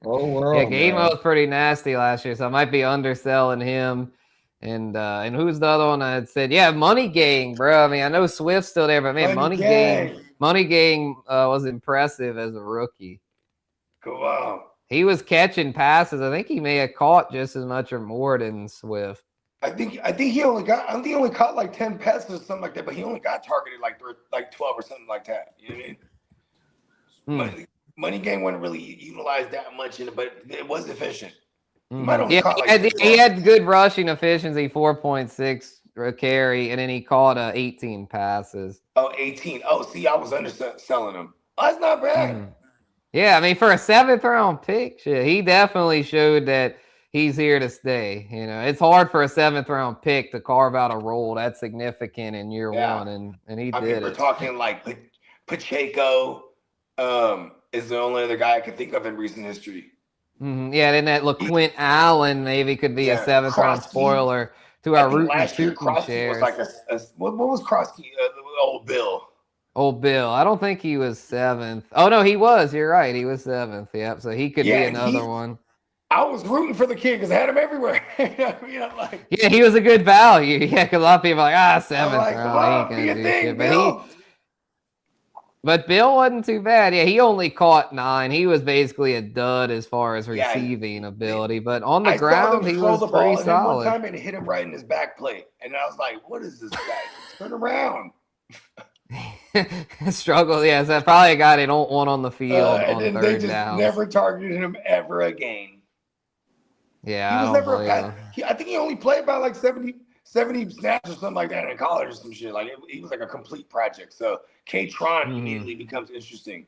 Gainwell was pretty nasty last year, so I might be underselling him And who's the other one I said? Yeah, Money Gang, bro. I mean, I know Swift's still there, but man, Money Gang was impressive as a rookie. Come on. He was catching passes. I think he may have caught just as much or more than Swift. I think he only caught like 10 passes or something like that, but he only got targeted like 12 or something like that. You know what I mean? Money Gang wasn't really utilized that much in it, but it was efficient. He had good rushing efficiency, 4.6 carry, and then he caught 18 passes. Oh, 18. Oh, see, I was underselling him. Oh, that's not bad. Yeah, I mean, for a 7th round pick, shit, he definitely showed that he's here to stay. You know, it's hard for a 7th round pick to carve out a role that's significant in year one, and he did it. We're talking like Pacheco is the only other guy I can think of in recent history. Yeah, then that LaQuint Allen maybe could be a 7th round spoiler to our root and Tuten shares. Was like what was Krosky? Old Bill. Old Bill. I don't think he was 7th. Oh no, he was. You're right. He was 7th. Yep. So he could be another one. I was rooting for the kid because I had him everywhere. Yeah, he was a good value. Yeah, because a lot of people are like, 7th round. He ain't gonna do shit. But Bill wasn't too bad. Yeah, he only caught 9. He was basically a dud as far as receiving ability. But on the ground, he was pretty solid. One time and hit him right in his back plate. And I was like, what is this guy? Turn around. Struggle. Yeah, so probably a guy they don't want on the field on and 3rd they just down. Never targeted him ever again. Yeah, he was never a guy. I think he only played about like 70 snaps or something like that in college or some shit. Like he was like a complete project. So K-Tron immediately becomes interesting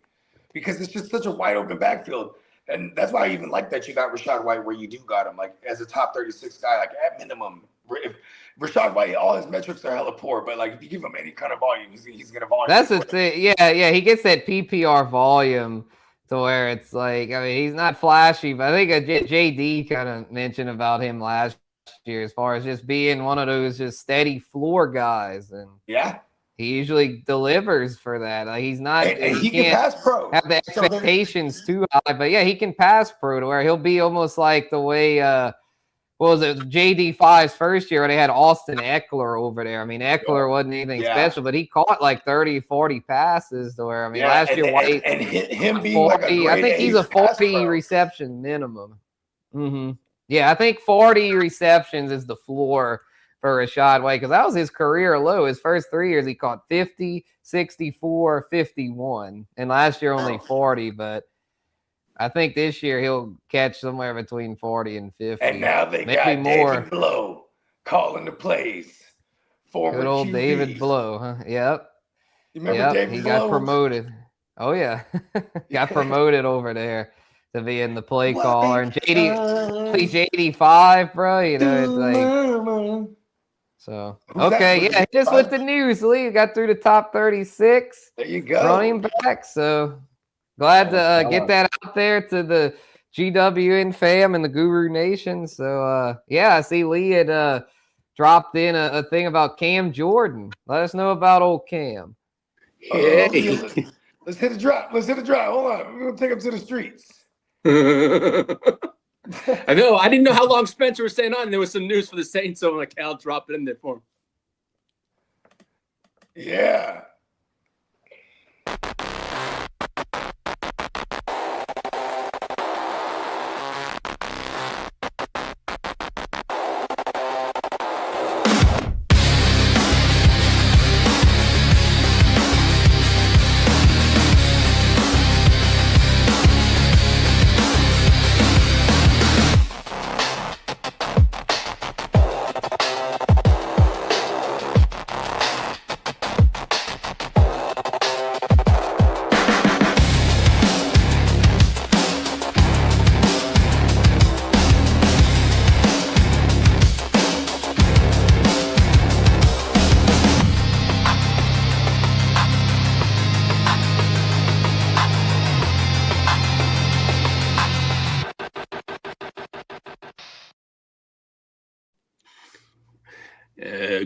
because it's just such a wide open backfield. And that's why I even like that you got Rachaad White where you do got him, like as a top 36 guy, like at minimum. If Rachaad White, all his metrics are hella poor, but like if you give him any kind of volume, he's gonna volume. That's the thing. Yeah, he gets that PPR volume to where it's like, I mean, he's not flashy, but I think JD kind of mentioned about him last year as far as just being one of those just steady floor guys, and he usually delivers for that. Like he's not, and he can pass pro. Have the expectations too high, but yeah, he can pass pro to where he'll be almost like the way what was it, JD5's first year where they had Austin Eckler over there. I mean, Eckler wasn't anything special, but he caught like 30, 40 passes to where, I mean, last year White and him being 40, like a I think he's a 40 reception minimum. Yeah, I think 40 receptions is the floor for Rachaad White because that was his career low. His first 3 years, he caught 50, 64, 51. And last year, only 40. But I think this year he'll catch somewhere between 40 and 50. And now they got more. David Blow calling the plays. Good old QB. David Blow, huh? Yep. You remember David Blow? Got promoted. Oh, yeah. Got promoted over there to being the play caller. And JD5, bro. You know, it's like... So, okay, hit us with the news, Lee. We got through the top 36. There you go. Running back. So, glad to get that out there to the GWN fam and the Guru Nation. So, I see Lee had dropped in a thing about Cam Jordan. Let us know about old Cam. Hey. Let's hit a drop. Hold on. We're going to take him to the streets. I know. I didn't know how long Spencer was staying on. And there was some news for the Saints, so like Cal dropped it in there for him. Yeah.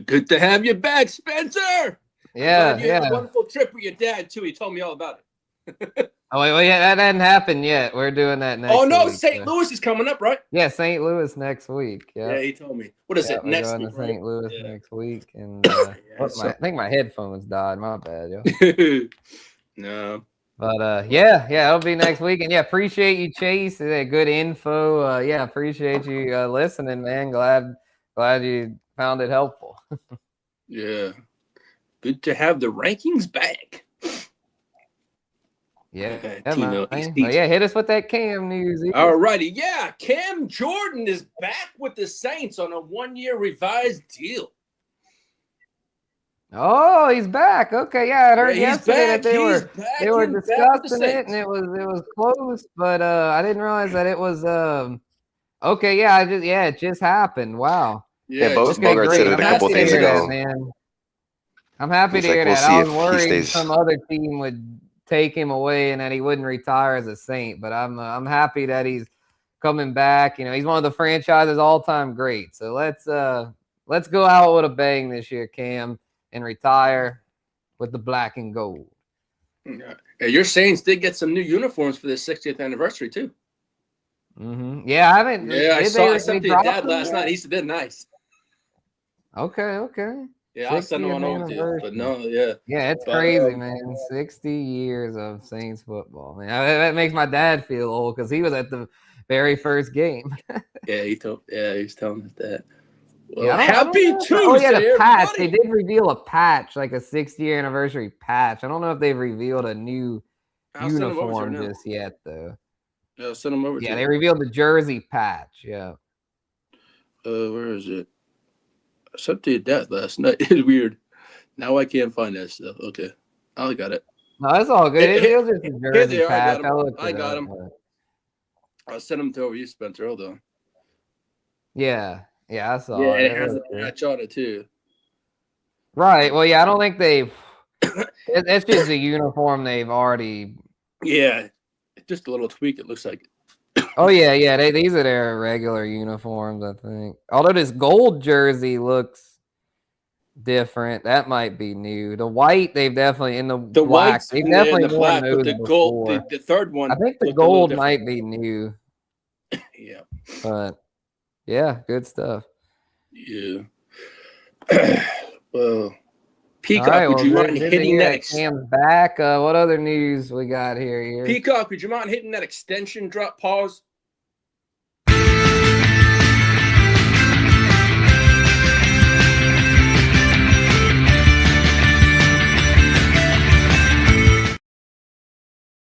Good to have you back, Spencer. Yeah, you had a wonderful trip with your dad too. He told me all about it. Oh wait, yeah, that hadn't happened yet. We're doing that next. Oh no, week, St. Louis is coming up, right? Yeah, St. Louis next week. Yeah, he told me. What is it? We're Next going week, to St. Louis right? next week, and I think my headphones died. My bad, yo. No. But yeah, it'll be next week, and yeah, appreciate you, Chase. Good info. Yeah, appreciate you listening, man. Glad you found it helpful. Yeah, good to have the rankings back. Yeah, yeah, hit us with that Cam news. All righty, yeah, Cam Jordan is back with the Saints on a 1-year revised deal. Oh, he's back. Okay, yeah, I heard yesterday that they were discussing it, and it was close, but I didn't realize that it was okay. Yeah, it just happened. Wow. Yeah, Bogard said it a couple days ago. Man, I'm happy to hear that. I was worried some other team would take him away and that he wouldn't retire as a Saint, but I'm happy that he's coming back. You know, he's one of the franchise's all-time greats. So let's go out with a bang this year, Cam, and retire with the black and gold. Yeah, your Saints did get some new uniforms for their 60th anniversary too. Mm-hmm. Yeah, I haven't. Yeah, I saw something to Dad last night. He said they're nice. Okay. Yeah, I'll send them on over to you. But no, yeah. Yeah, it's crazy, man. 60 years of Saints football. Man, that makes my dad feel old because he was at the very first game. Yeah, he's telling us that. Well, yeah, happy Tuesday, oh, yeah, the patch. everybody. They did reveal a patch, like a 60-year anniversary patch. I don't know if they've revealed a new uniform just yet, though. Yeah, I'll send them over to you. Yeah, they revealed the jersey patch. Yeah. Where is it? I sent to your dad last night. It's weird. Now I can't find that stuff. Okay. I got it. No, that's all good. It was just a jersey patch. I got them. I'll send them to over you, Spencer. Hold on. Yeah, I saw it. Yeah, it. it has the patch on it, too. Right. Well, yeah, I don't think they've – it's just a uniform they've already – Yeah. Just a little tweak, it looks like. Oh, yeah. These are their regular uniforms, I think. Although this gold jersey looks different. That might be new. The white, they've definitely – in the black. They've definitely worn those the gold, the third one. I think the gold might be new. Yeah. But, yeah, good stuff. Yeah. Well – Peacock, would you mind hitting that? Cam's back. What other news we got here? Peacock, would you mind hitting that extension drop pause?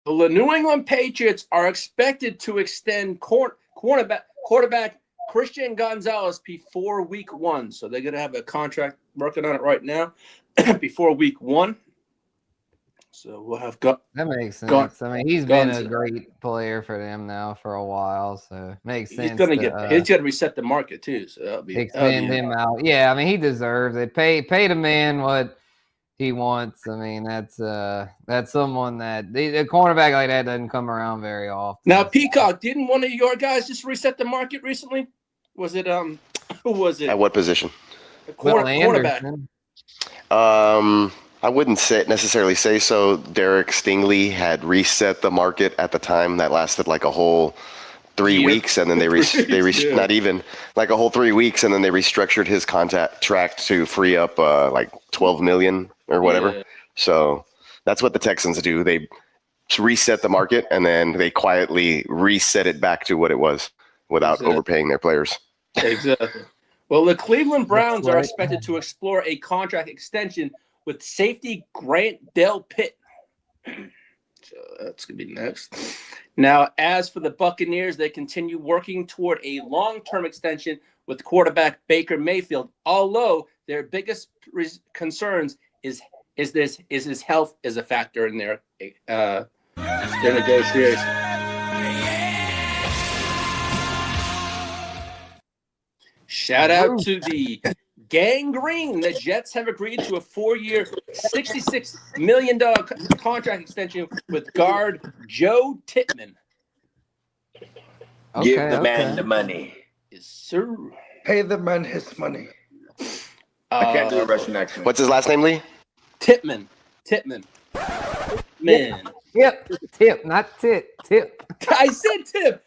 The New England Patriots are expected to extend quarterback Christian Gonzalez before week 1. So they're going to have a contract working on it right now before week 1. So we'll have that makes sense. I mean, he's been a great player for them now for a while, so it makes sense. He's going to reset the market too. So that'll be extend him out. Yeah, I mean, he deserves it. Pay the man what he wants. I mean, that's someone that a cornerback like that doesn't come around very often. Now, Peacock, didn't one of your guys just reset the market recently? Was it who was it? At what position? Cornerback. I wouldn't necessarily say so. Derek Stingley had reset the market at the time. That lasted like a whole 3 weeks, and then not even like a whole 3 weeks, and then they restructured his contract to free up like $12 million or whatever. Yeah. So that's what the Texans do. They reset the market, and then they quietly reset it back to what it was without overpaying their players. Exactly. Well, the Cleveland Browns are expected to explore a contract extension with safety Grant Dell Pitt. So that's going to be next. Now, as for the Buccaneers, they continue working toward a long-term extension with quarterback Baker Mayfield, although their biggest concerns is his health is a factor in their negotiation. Shout out to the Gang Green. The Jets have agreed to a 4-year, $66 million contract extension with guard Joe Tippmann. Give the man the money. Yes, sir. Pay the man his money. I can't do a Russian accent. What's his last name, Lee? Tippmann. Man. Tip, not tit. Tip. I said tip.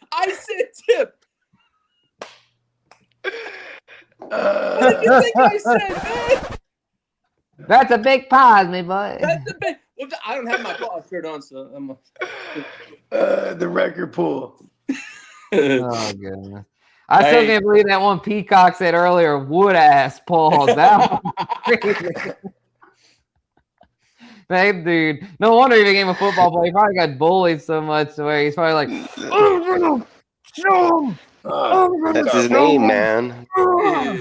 What did you think I said, man? That's a big pause, me boy. That's the big. Well, I don't have my pause shirt on, so I'm. The record pool. Oh goodness. I still can't believe that one Peacock said earlier, wood ass pause. That one crazy. Hey, dude. No wonder he became a football player. He probably got bullied so much where he's probably like, I'm gonna show him. That's his name, man.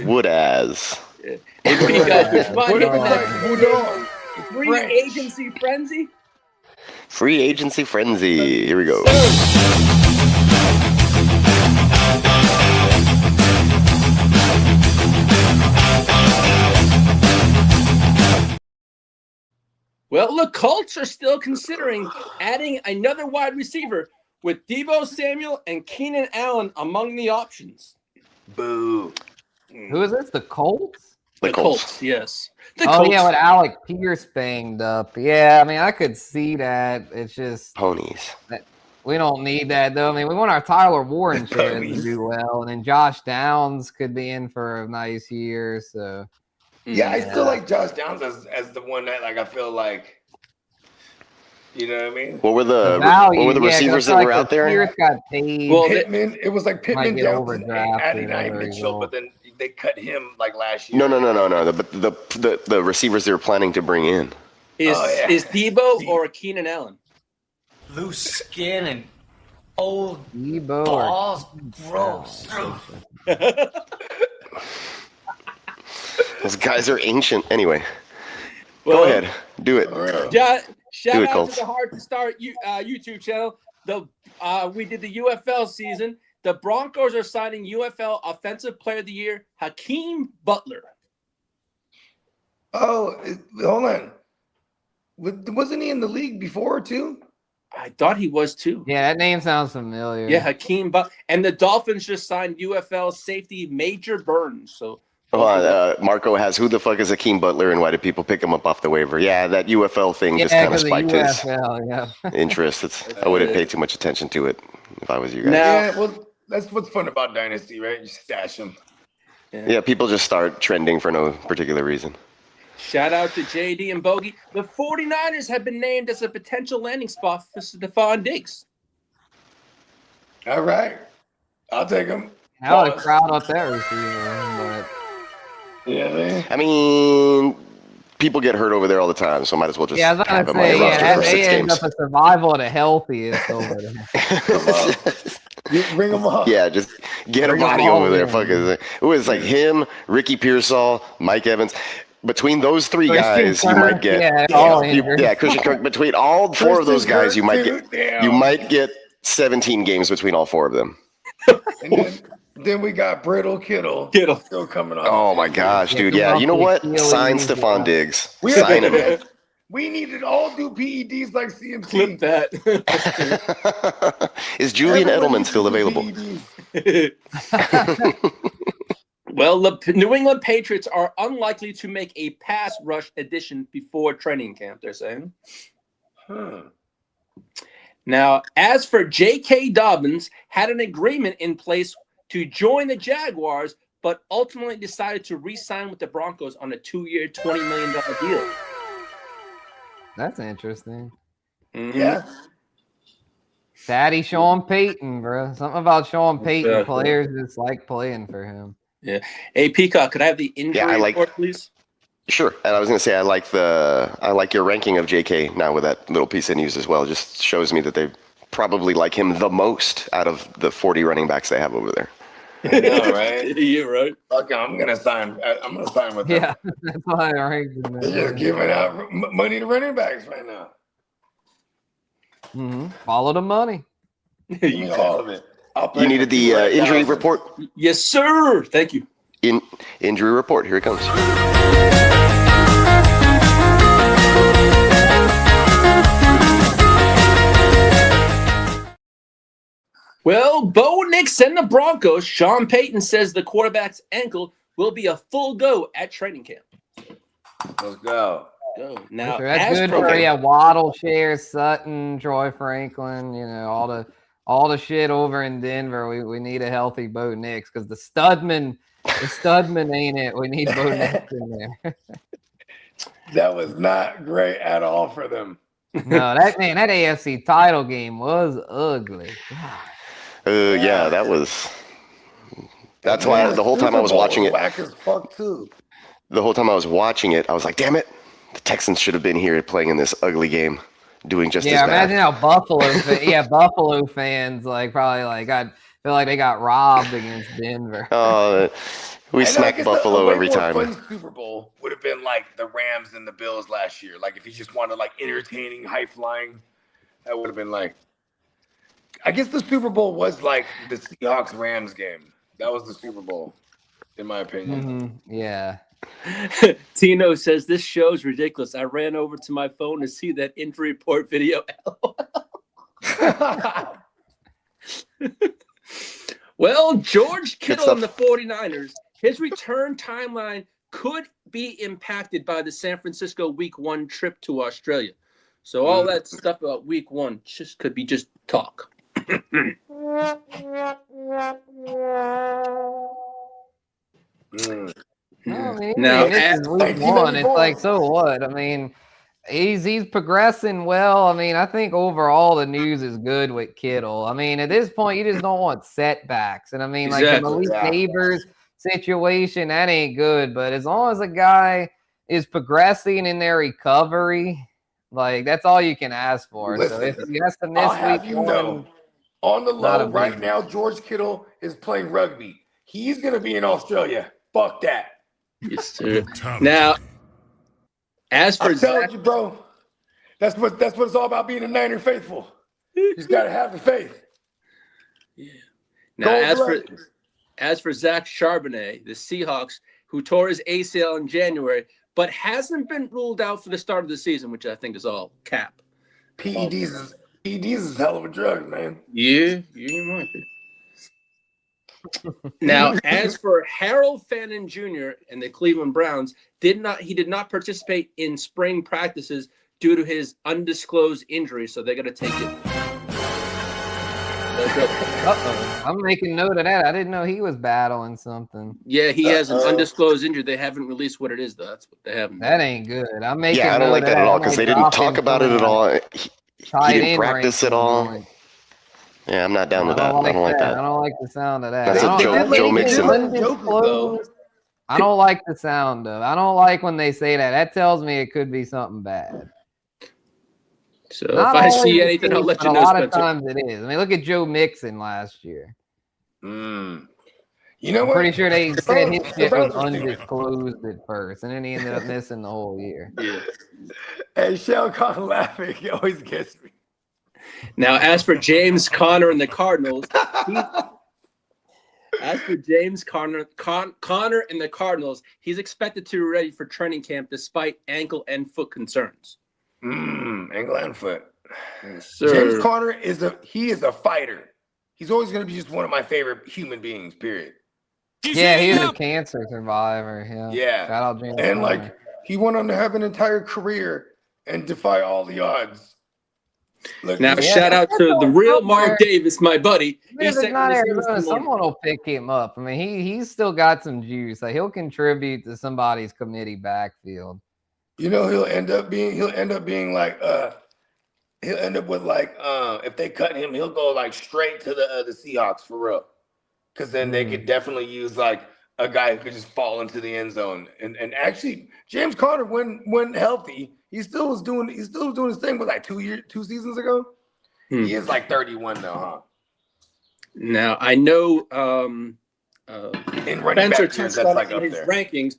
Wood ass. Hey, Peacock, would you mind hitting that free agency frenzy? Free agency frenzy. Here we go. Well, the Colts are still considering adding another wide receiver with Deebo Samuel and Keenan Allen among the options. Boo. Who is this? The Colts? The Colts, yes. Colts. Yeah, with Alec Pierce banged up. Yeah, I mean, I could see that. It's just ponies. We don't need that, though. I mean, we want our Tyler Warren to do well, and then Josh Downs could be in for a nice year. So, yeah, I still like Josh Downs as the one that, like, I feel like, you know what I mean? What were the receivers that were out there? Pierce got paid. Well, Pittman, it was like Pittman, Johnson, overdrafted, adding Mitchell, but then they cut him like last year. No. The receivers they were planning to bring in. Is Deebo or Keenan Allen? Loose skin and old Deebo balls. Gross. Those guys are ancient. Anyway, go ahead. Do it. Shout out to the Hard to Start YouTube channel. We did the UFL season. The Broncos are signing UFL Offensive Player of the Year, Hakeem Butler. Oh, hold on. Wasn't he in the league before, too? I thought he was, too. Yeah, that name sounds familiar. Yeah, Hakeem Butler. And the Dolphins just signed UFL safety Major Burns. So, Marco has, who the fuck is Hakeem Butler and why did people pick him up off the waiver? Yeah, that UFL thing just kind of spiked his interest. I wouldn't pay too much attention to it if I was you guys. Yeah, well, that's what's fun about Dynasty, right? You stash them. Yeah, people just start trending for no particular reason. Shout out to JD and Bogey. The 49ers have been named as a potential landing spot for Stefon Diggs. All right. I'll take him. How would crowd up that receiver? Yeah, man. I mean, people get hurt over there all the time, so I might as well just have him on your roster for 6 they end games. up a survival of the healthiest over there. You bring him up. Yeah, just get him out over there. Fuck it. It was like him, Ricky Pearsall, Mike Evans. Between those three guys, you might get Christian Kirk. Between all four of those guys, you might get 17 games between all four of them. And then we got Brittle Kittle still coming on. Oh my gosh, dude! Yeah, you know what? Sign Stefon Diggs. Sign him. We need to all do PEDs like CMC. Clip that. Is Julian Edelman still available? Well, the New England Patriots are unlikely to make a pass rush addition before training camp, they're saying. Now, as for J.K. Dobbins, had an agreement in place to join the Jaguars, but ultimately decided to re-sign with the Broncos on a 2-year, $20 million deal. That's interesting. Mm-hmm. Yeah. Daddy Sean Payton, bro. Something about Sean Payton. Players just like playing for him. Yeah. Hey, Peacock, could I have the injury report, please? Sure. And I was going to say, I like your ranking of JK now with that little piece of news as well. It just shows me that they probably like him the most out of the 40 running backs they have over there. I know, right? Yeah, right. Okay, I'm gonna sign with them. Yeah, that's why I ranked him. They're just giving out money to running backs right now. Mm-hmm. Follow the money. You all of it. You needed the injury report? Yes, sir. Thank you. Injury report. Here it comes. Well, Bo Nix and the Broncos, Sean Payton says the quarterback's ankle will be a full go at training camp. Let's go. go. Now, That's good for Waddle, Shares, Sutton, Troy Franklin. You know, all the shit over in Denver. We need a healthy Bo Nix because the Studman ain't it. We need Bo Nix in there. That was not great at all for them. No, that AFC title game was ugly. Yeah, that was. That's why the whole time I was watching it. Whack as fuck too. The whole time I was watching it, I was like, "Damn it, the Texans should have been here playing in this ugly game, doing just as bad." Imagine how Buffalo fans probably feel like they got robbed against Denver. We smacked Buffalo every time. Fun Super Bowl would have been like the Rams and the Bills last year. Like if you just wanted entertaining, high flying, that would have been like. I guess the Super Bowl was like the Seahawks Rams game. That was the Super Bowl, in my opinion. Mm-hmm. Yeah. Tino says this show's ridiculous. I ran over to my phone to see that injury report video. Well, George Kittle and the 49ers, his return timeline could be impacted by the San Francisco Week 1 trip to Australia. So all that stuff about Week 1 just could be just talk. Now, this is Week 1. It's like, so what? I mean, he's progressing well. I mean, I think overall the news is good with Kittle. I mean, at this point, you just don't want setbacks. And I mean, like the Malik Neighbors situation, that ain't good. But as long as a guy is progressing in their recovery, that's all you can ask for. Listen, so if he has to miss Week 1, on the low right now, George Kittle is playing rugby. He's going to be in Australia. Fuck that. Yes, sir. Now, as for Zach, you, bro, that's what it's all about, being a Niner faithful. You just got to have the faith. Yeah. Now, as for Zach Charbonnet, the Seahawks, who tore his ACL in January, but hasn't been ruled out for the start of the season, which I think is all cap. PEDs is a hell of a drug, man. Yeah, you might be. Now, as for Harold Fannin Jr. and the Cleveland Browns, he did not participate in spring practices due to his undisclosed injury, so they're going to take it. I'm making note of that. I didn't know he was battling something. Yeah, he has an undisclosed injury. They haven't released what it is, though. That's what they haven't. That ain't good. I'm making. Yeah, I don't like that at all because they didn't talk about it at all. He didn't practice at all. Yeah, I'm not down with that. I don't like that. I don't like the sound of that. That's a Joe Mixon. I don't like the sound of. I don't like when they say that. That tells me it could be something bad. So if I see anything, I'll let you know. A lot of times it is. I mean, look at Joe Mixon last year. You know what? I'm pretty sure they said his shit was undisclosed at first, and then he ended up missing the whole year. Yeah. And Shell Con laughing. He always gets me. Now, as for James Conner and the Cardinals, he's expected to be ready for training camp despite ankle and foot concerns. Ankle and foot. Yes, sir. James Conner is a fighter. He's always going to be just one of my favorite human beings, period. Yeah, he was a cancer survivor. Yeah. Shout out James and Conner. he went on to have an entire career and defy all the odds. Shout out to the real Mark Davis, my buddy. Someone will pick him up. I mean, he's still got some juice. He'll contribute to somebody's committee backfield. You know, he'll end up being like if they cut him, he'll go straight to the Seahawks for real. Because then they could definitely use a guy who could just fall into the end zone. And actually, James Conner, when healthy, he still was doing his thing. Was 2 seasons ago? He is 31 now, huh? Now I know in running Spencer back years, touched that's on up his there. rankings.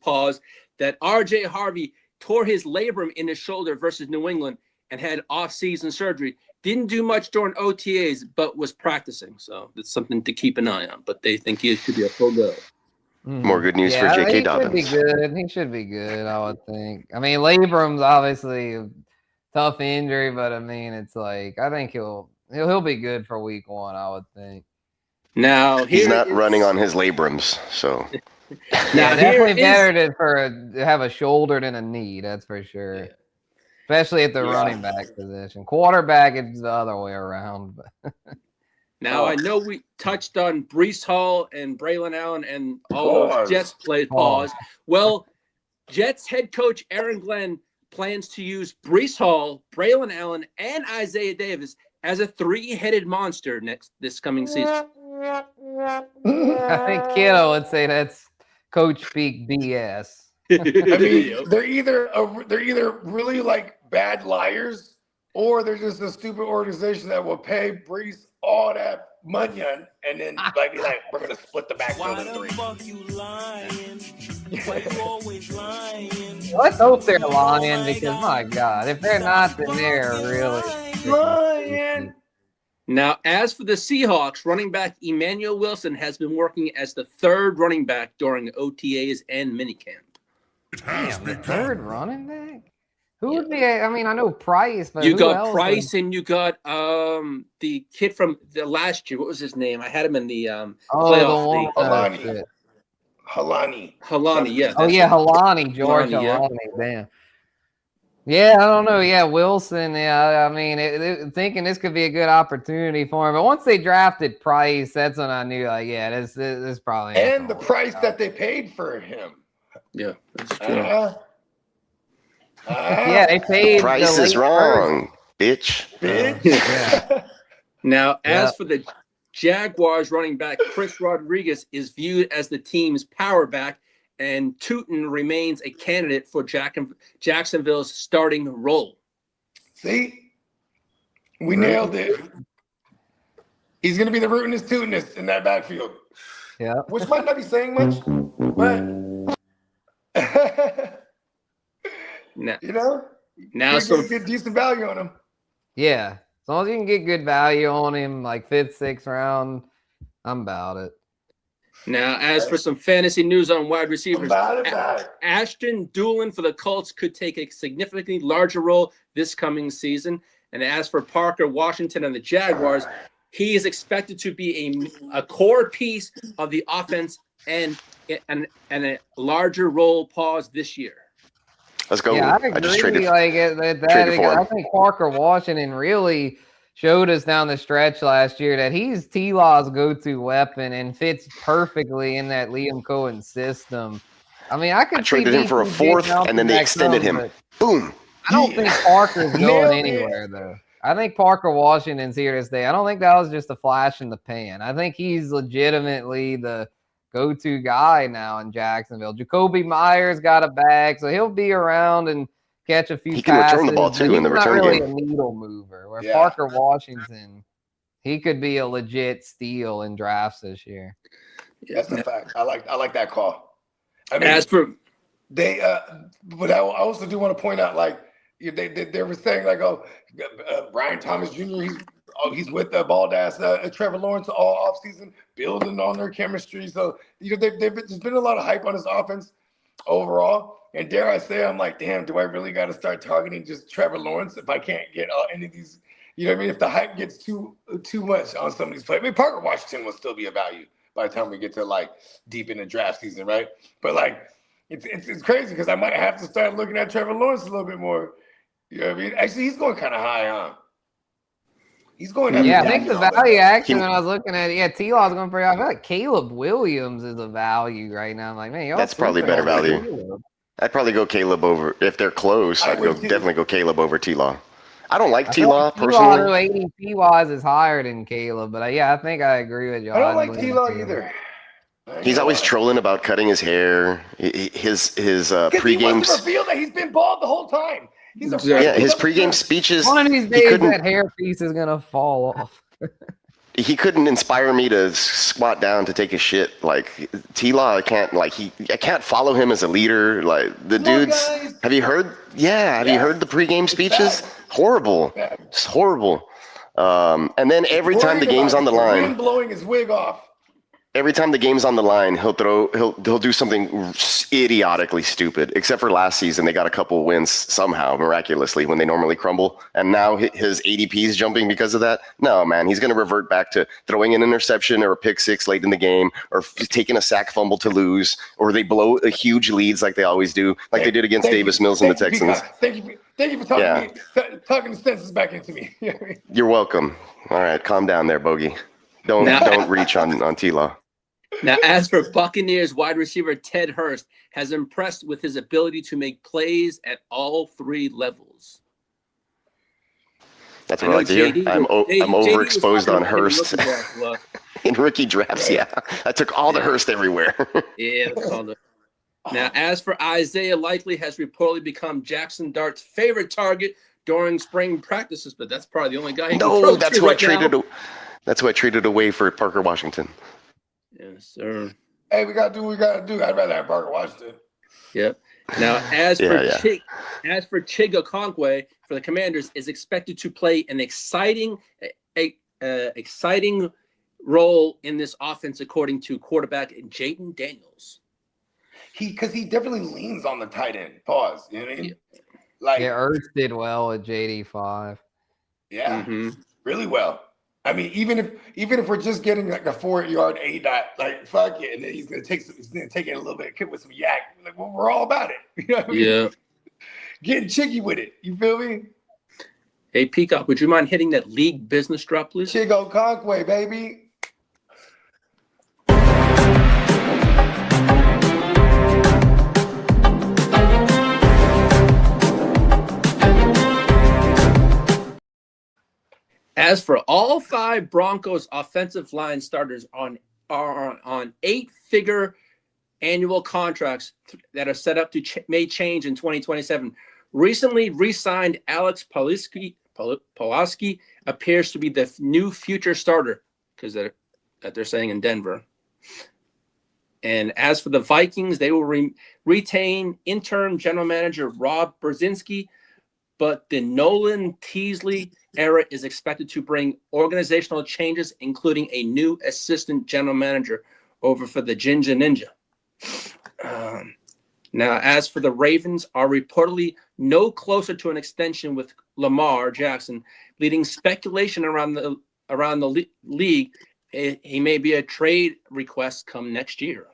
That RJ Harvey tore his labrum in his shoulder versus New England and had off-season surgery. Didn't do much during OTAs, but was practicing. So that's something to keep an eye on. But they think he should be a full go. More good news for J.K. Dobbins. He should be good, I would think. I mean, labrum's obviously a tough injury, but I mean, it's I think he'll be good for week 1, I would think. Now he's not running on his labrums, so. Now definitely better to have a shoulder than a knee, that's for sure. especially at the running back position. Quarterback, it's the other way around. But now, I know we touched on Breece Hall and Braylon Allen and all those Jets played. Pause. Well, Jets head coach Aaron Glenn plans to use Breece Hall, Braylon Allen, and Isaiah Davis as a three-headed monster this coming season. I think Kittle would say that's coach speak BS. I mean, they're either really like bad liars, or they're just a stupid organization that will pay Breece all that money and then like we're gonna split the backfield in three. Let's hope they're lying, because my God, if they're not, then they're really lying. Now, as for the Seahawks, running back Emmanuel Wilson has been working as the third running back during OTAs and minicamp. Damn, the third running back? Who would be? I mean, I know Price, but you who got else Price and you got the kid from the last year. What was his name? I had him in the playoff. Halani, yeah. Oh yeah, Halani, George Halani. Damn. Yeah, I don't know. Yeah, Wilson. Yeah, I mean, thinking this could be a good opportunity for him. But once they drafted Price, that's when I knew, like, yeah, this probably. And the price that they paid for him. Yeah, that's true. Yeah, they paid. Price is wrong, bitch. Yeah. Now, as for the Jaguars running back, Chris Rodriguez is viewed as the team's power back, and Tuten remains a candidate for Jacksonville's starting role. See? We nailed it. He's going to be the rootinest, Tutenist in that backfield. Yeah. Which might not be saying much, but now, get decent value on him. Yeah. As long as you can get good value on him, like 5th, 6th round, I'm about it. Now, as for some fantasy news on wide receivers, Ashton Doolin for the Colts could take a significantly larger role this coming season. And as for Parker Washington and the Jaguars, he is expected to be a core piece of the offense and a larger role this year. Let's go. Yeah, I agree. I think Parker Washington really showed us down the stretch last year that he's T-Law's go-to weapon and fits perfectly in that Liam Cohen system. I mean, I traded him for a 4th, and then they extended him. Boom. I don't think Parker's going anywhere, though. I think Parker Washington's here to stay. I don't think that was just a flash in the pan. I think he's legitimately the go-to guy now in Jacksonville. Jacoby Myers got a bag, so he'll be around and catch a few passes. He can return the ball, too, in the return game. He's not really a needle mover, where Parker Washington, he could be a legit steal in drafts this year. Yeah, that's a fact. I like that call. I mean, as for they, but I also do want to point out, like, they were saying, like, Brian Thomas Jr., he's with the bald ass Trevor Lawrence all offseason, building on their chemistry. So, there's been a lot of hype on his offense overall. And dare I say, I'm like, damn, do I really got to start targeting just Trevor Lawrence if I can't get any of these? You know what I mean? If the hype gets too much on some of these players, I mean, Parker Washington will still be a value by the time we get to like deep in the draft season, right? But like, it's crazy because I might have to start looking at Trevor Lawrence a little bit more. You know what I mean? Actually, he's going kind of high, huh? He's going. Yeah, I think the value actually when I was looking at it, T-Law's going pretty high. I feel like Caleb Williams is a value right now. I'm like, man, that's probably better value. Caleb. I'd probably go Caleb over if they're close. I'd definitely go Caleb over T-Law. I don't like T-Law personally. ADP-wise is higher than Caleb, but I think I agree with you. I don't like T-Law either. He's always trolling about cutting his hair. His pregame. He revealed that he's been bald the whole time. His pregame speeches. One of these days, that hair piece is gonna fall off. He couldn't inspire me to squat down to take a shit. Like T-Law, I can't follow him as a leader. Like the dudes. Guys. Have you heard? Have you heard the pregame speeches? Horrible. It's horrible. And then every time the game's on the line, blowing his wig off. Every time the game's on the line, he'll do something idiotically stupid. Except for last season, they got a couple wins somehow, miraculously, when they normally crumble. And now his ADP is jumping because of that. No, man, he's going to revert back to throwing an interception or a pick six late in the game, or taking a sack fumble to lose, or they blow a huge leads like they always do, like they did against Davis Mills and the Texans. Thank you for talking the senses back into me. You're welcome. All right, calm down there, Bogey. Don't reach on T-Law. Now, as for Buccaneers wide receiver Ted Hurst, has impressed with his ability to make plays at all three levels. That's what I like to hear. I'm overexposed on Hurst in rookie drafts. Yeah, I took all the Hurst everywhere. Yeah. Now, as for Isaiah Likely, has reportedly become Jaxson Dart's favorite target during spring practices, but that's probably the only guy. That's who I traded away for Parker Washington. Yes, sir. Hey, we gotta do what we gotta do. I'd rather have Parker Washington. Yep. Now, as for Chig Okonkwo for the Commanders, is expected to play an exciting role in this offense, according to quarterback Jaden Daniels. Because he definitely leans on the tight end. Pause. You know what I mean? Ertz did well at JD5. Yeah, really well. I mean, even if we're just getting like a 4-yard A dot, like fuck it, and then he's gonna take it a little bit with some yak. Like, well, we're all about it. You know what I mean? Yeah. Getting chicky with it. You feel me? Hey Peacock, would you mind hitting that league business drop, please? Chig Okonkwo, baby. As for all 5 Broncos offensive line starters are on 8-figure annual contracts that are set up to may change in 2027. Recently re-signed Alex Pulaski appears to be the new future starter because they're saying in Denver. And as for the Vikings, they will retain interim general manager Rob Brzezinski, but the Nolan Teasley era is expected to bring organizational changes, including a new assistant general manager over for the Ginger Ninja. Now, as for the Ravens, are reportedly no closer to an extension with Lamar Jackson, leading speculation around the league. He may be a trade request come next year.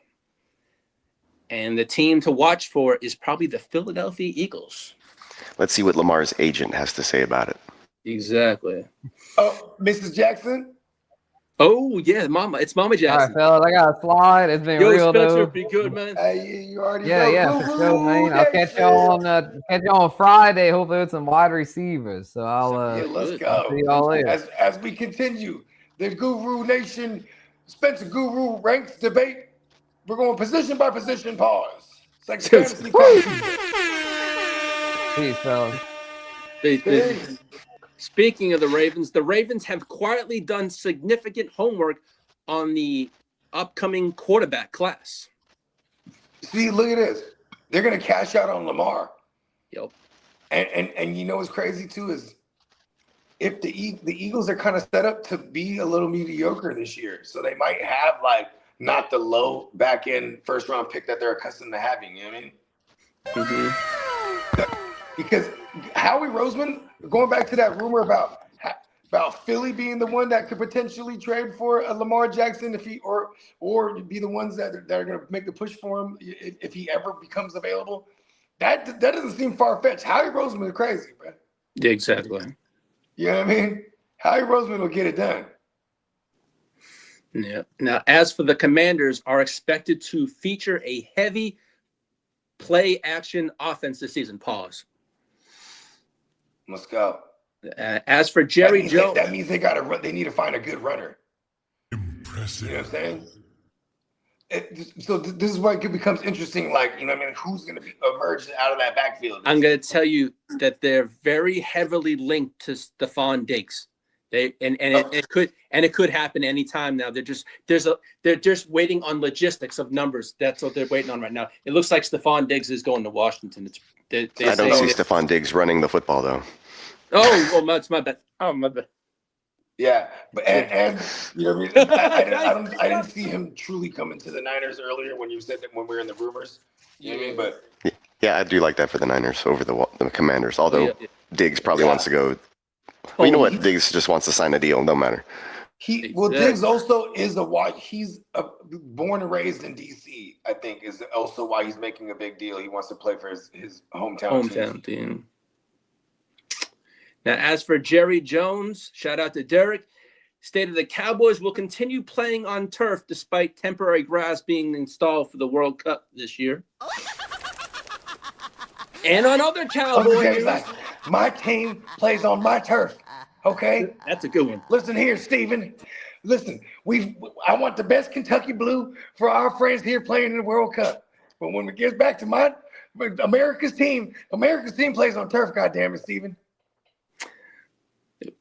And the team to watch for is probably the Philadelphia Eagles. Let's see what Lamar's agent has to say about it. Exactly. Oh, Mrs. Jackson? Oh, yeah, Mama. It's Mama Jackson. All right, fellas, I got a slide. It's been real, Spencer, dude. Be good, man. You already know. Yeah, for sure, man. I'll catch y'all on Friday. Hopefully with some wide receivers. So let's go. See y'all later. As we continue the Guru Nation Spencer Guru ranks debate, we're going position by position. Pause. It's like fantasy. Peace, fellas. Peace. Speaking of the Ravens have quietly done significant homework on the upcoming quarterback class. See, look at this. They're going to cash out on Lamar. Yep. And you know what's crazy too is if the Eagles are kind of set up to be a little mediocre this year, so they might have like not the low back end first round pick that they're accustomed to having. You know what I mean? Mm-hmm. Because Howie Roseman, going back to that rumor about Philly being the one that could potentially trade for a Lamar Jackson if he or be the ones that are going to make the push for him if he ever becomes available. That doesn't seem far fetched. Howie Roseman is crazy, bro. Yeah, exactly. You know what I mean? Howie Roseman will get it done. Yeah. Now, as for the Commanders, are expected to feature a heavy play action offense this season. Pause. Let's go. As for Jerry Jones, that means they got to run. They need to find a good runner. Impressive. You know what I'm saying? So this is why it becomes interesting. Like, you know what I mean? Who's going to be emerged out of that backfield? I'm going to tell you that they're very heavily linked to Stefon Diggs. It could happen anytime now. They're just waiting on logistics of numbers. That's what they're waiting on right now. It looks like Stefon Diggs is going to Washington. I don't see Stefon Diggs running the football though. Oh, well, that's my bad. Oh, my bad. Yeah, but and you know what I mean. I didn't see him truly coming to the Niners earlier when you said that when we were in the rumors. You know what I mean? But yeah, I do like that for the Niners over the Commanders. Although Diggs probably wants to go. Well, you know what? Diggs just wants to sign a deal. No matter. Diggs also is he's born and raised in DC. I think is also why he's making a big deal. He wants to play for his hometown team. Now, as for Jerry Jones, shout out to Derek, stated the Cowboys will continue playing on turf despite temporary grass being installed for the World Cup this year. And on other Cowboys, my team plays on my turf. Okay, that's a good one. Listen here, Steven. Listen, I want the best Kentucky blue for our friends here playing in the World Cup. But when it gets back to America's team plays on turf. Goddamn it, Steven.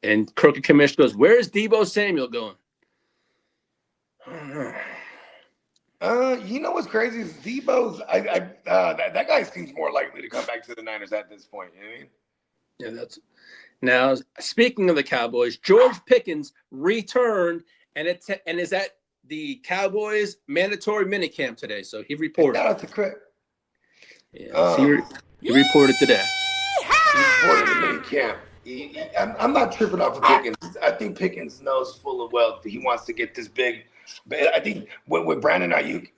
And Crooked Commissioner goes, "Where's Deebo Samuel going?" I don't know. You know what's crazy is Deebo's. That guy seems more likely to come back to the Niners at this point. You know what I mean? Yeah, that's. Now, speaking of the Cowboys, George Pickens returned and is at the Cowboys mandatory minicamp today. So he reported. Shout out to Craig. Yeah, he reported today. He reported the minicamp. I'm not tripping off of Pickens. I think Pickens knows full of well that he wants to get this big. But I think with Brandon Ayuk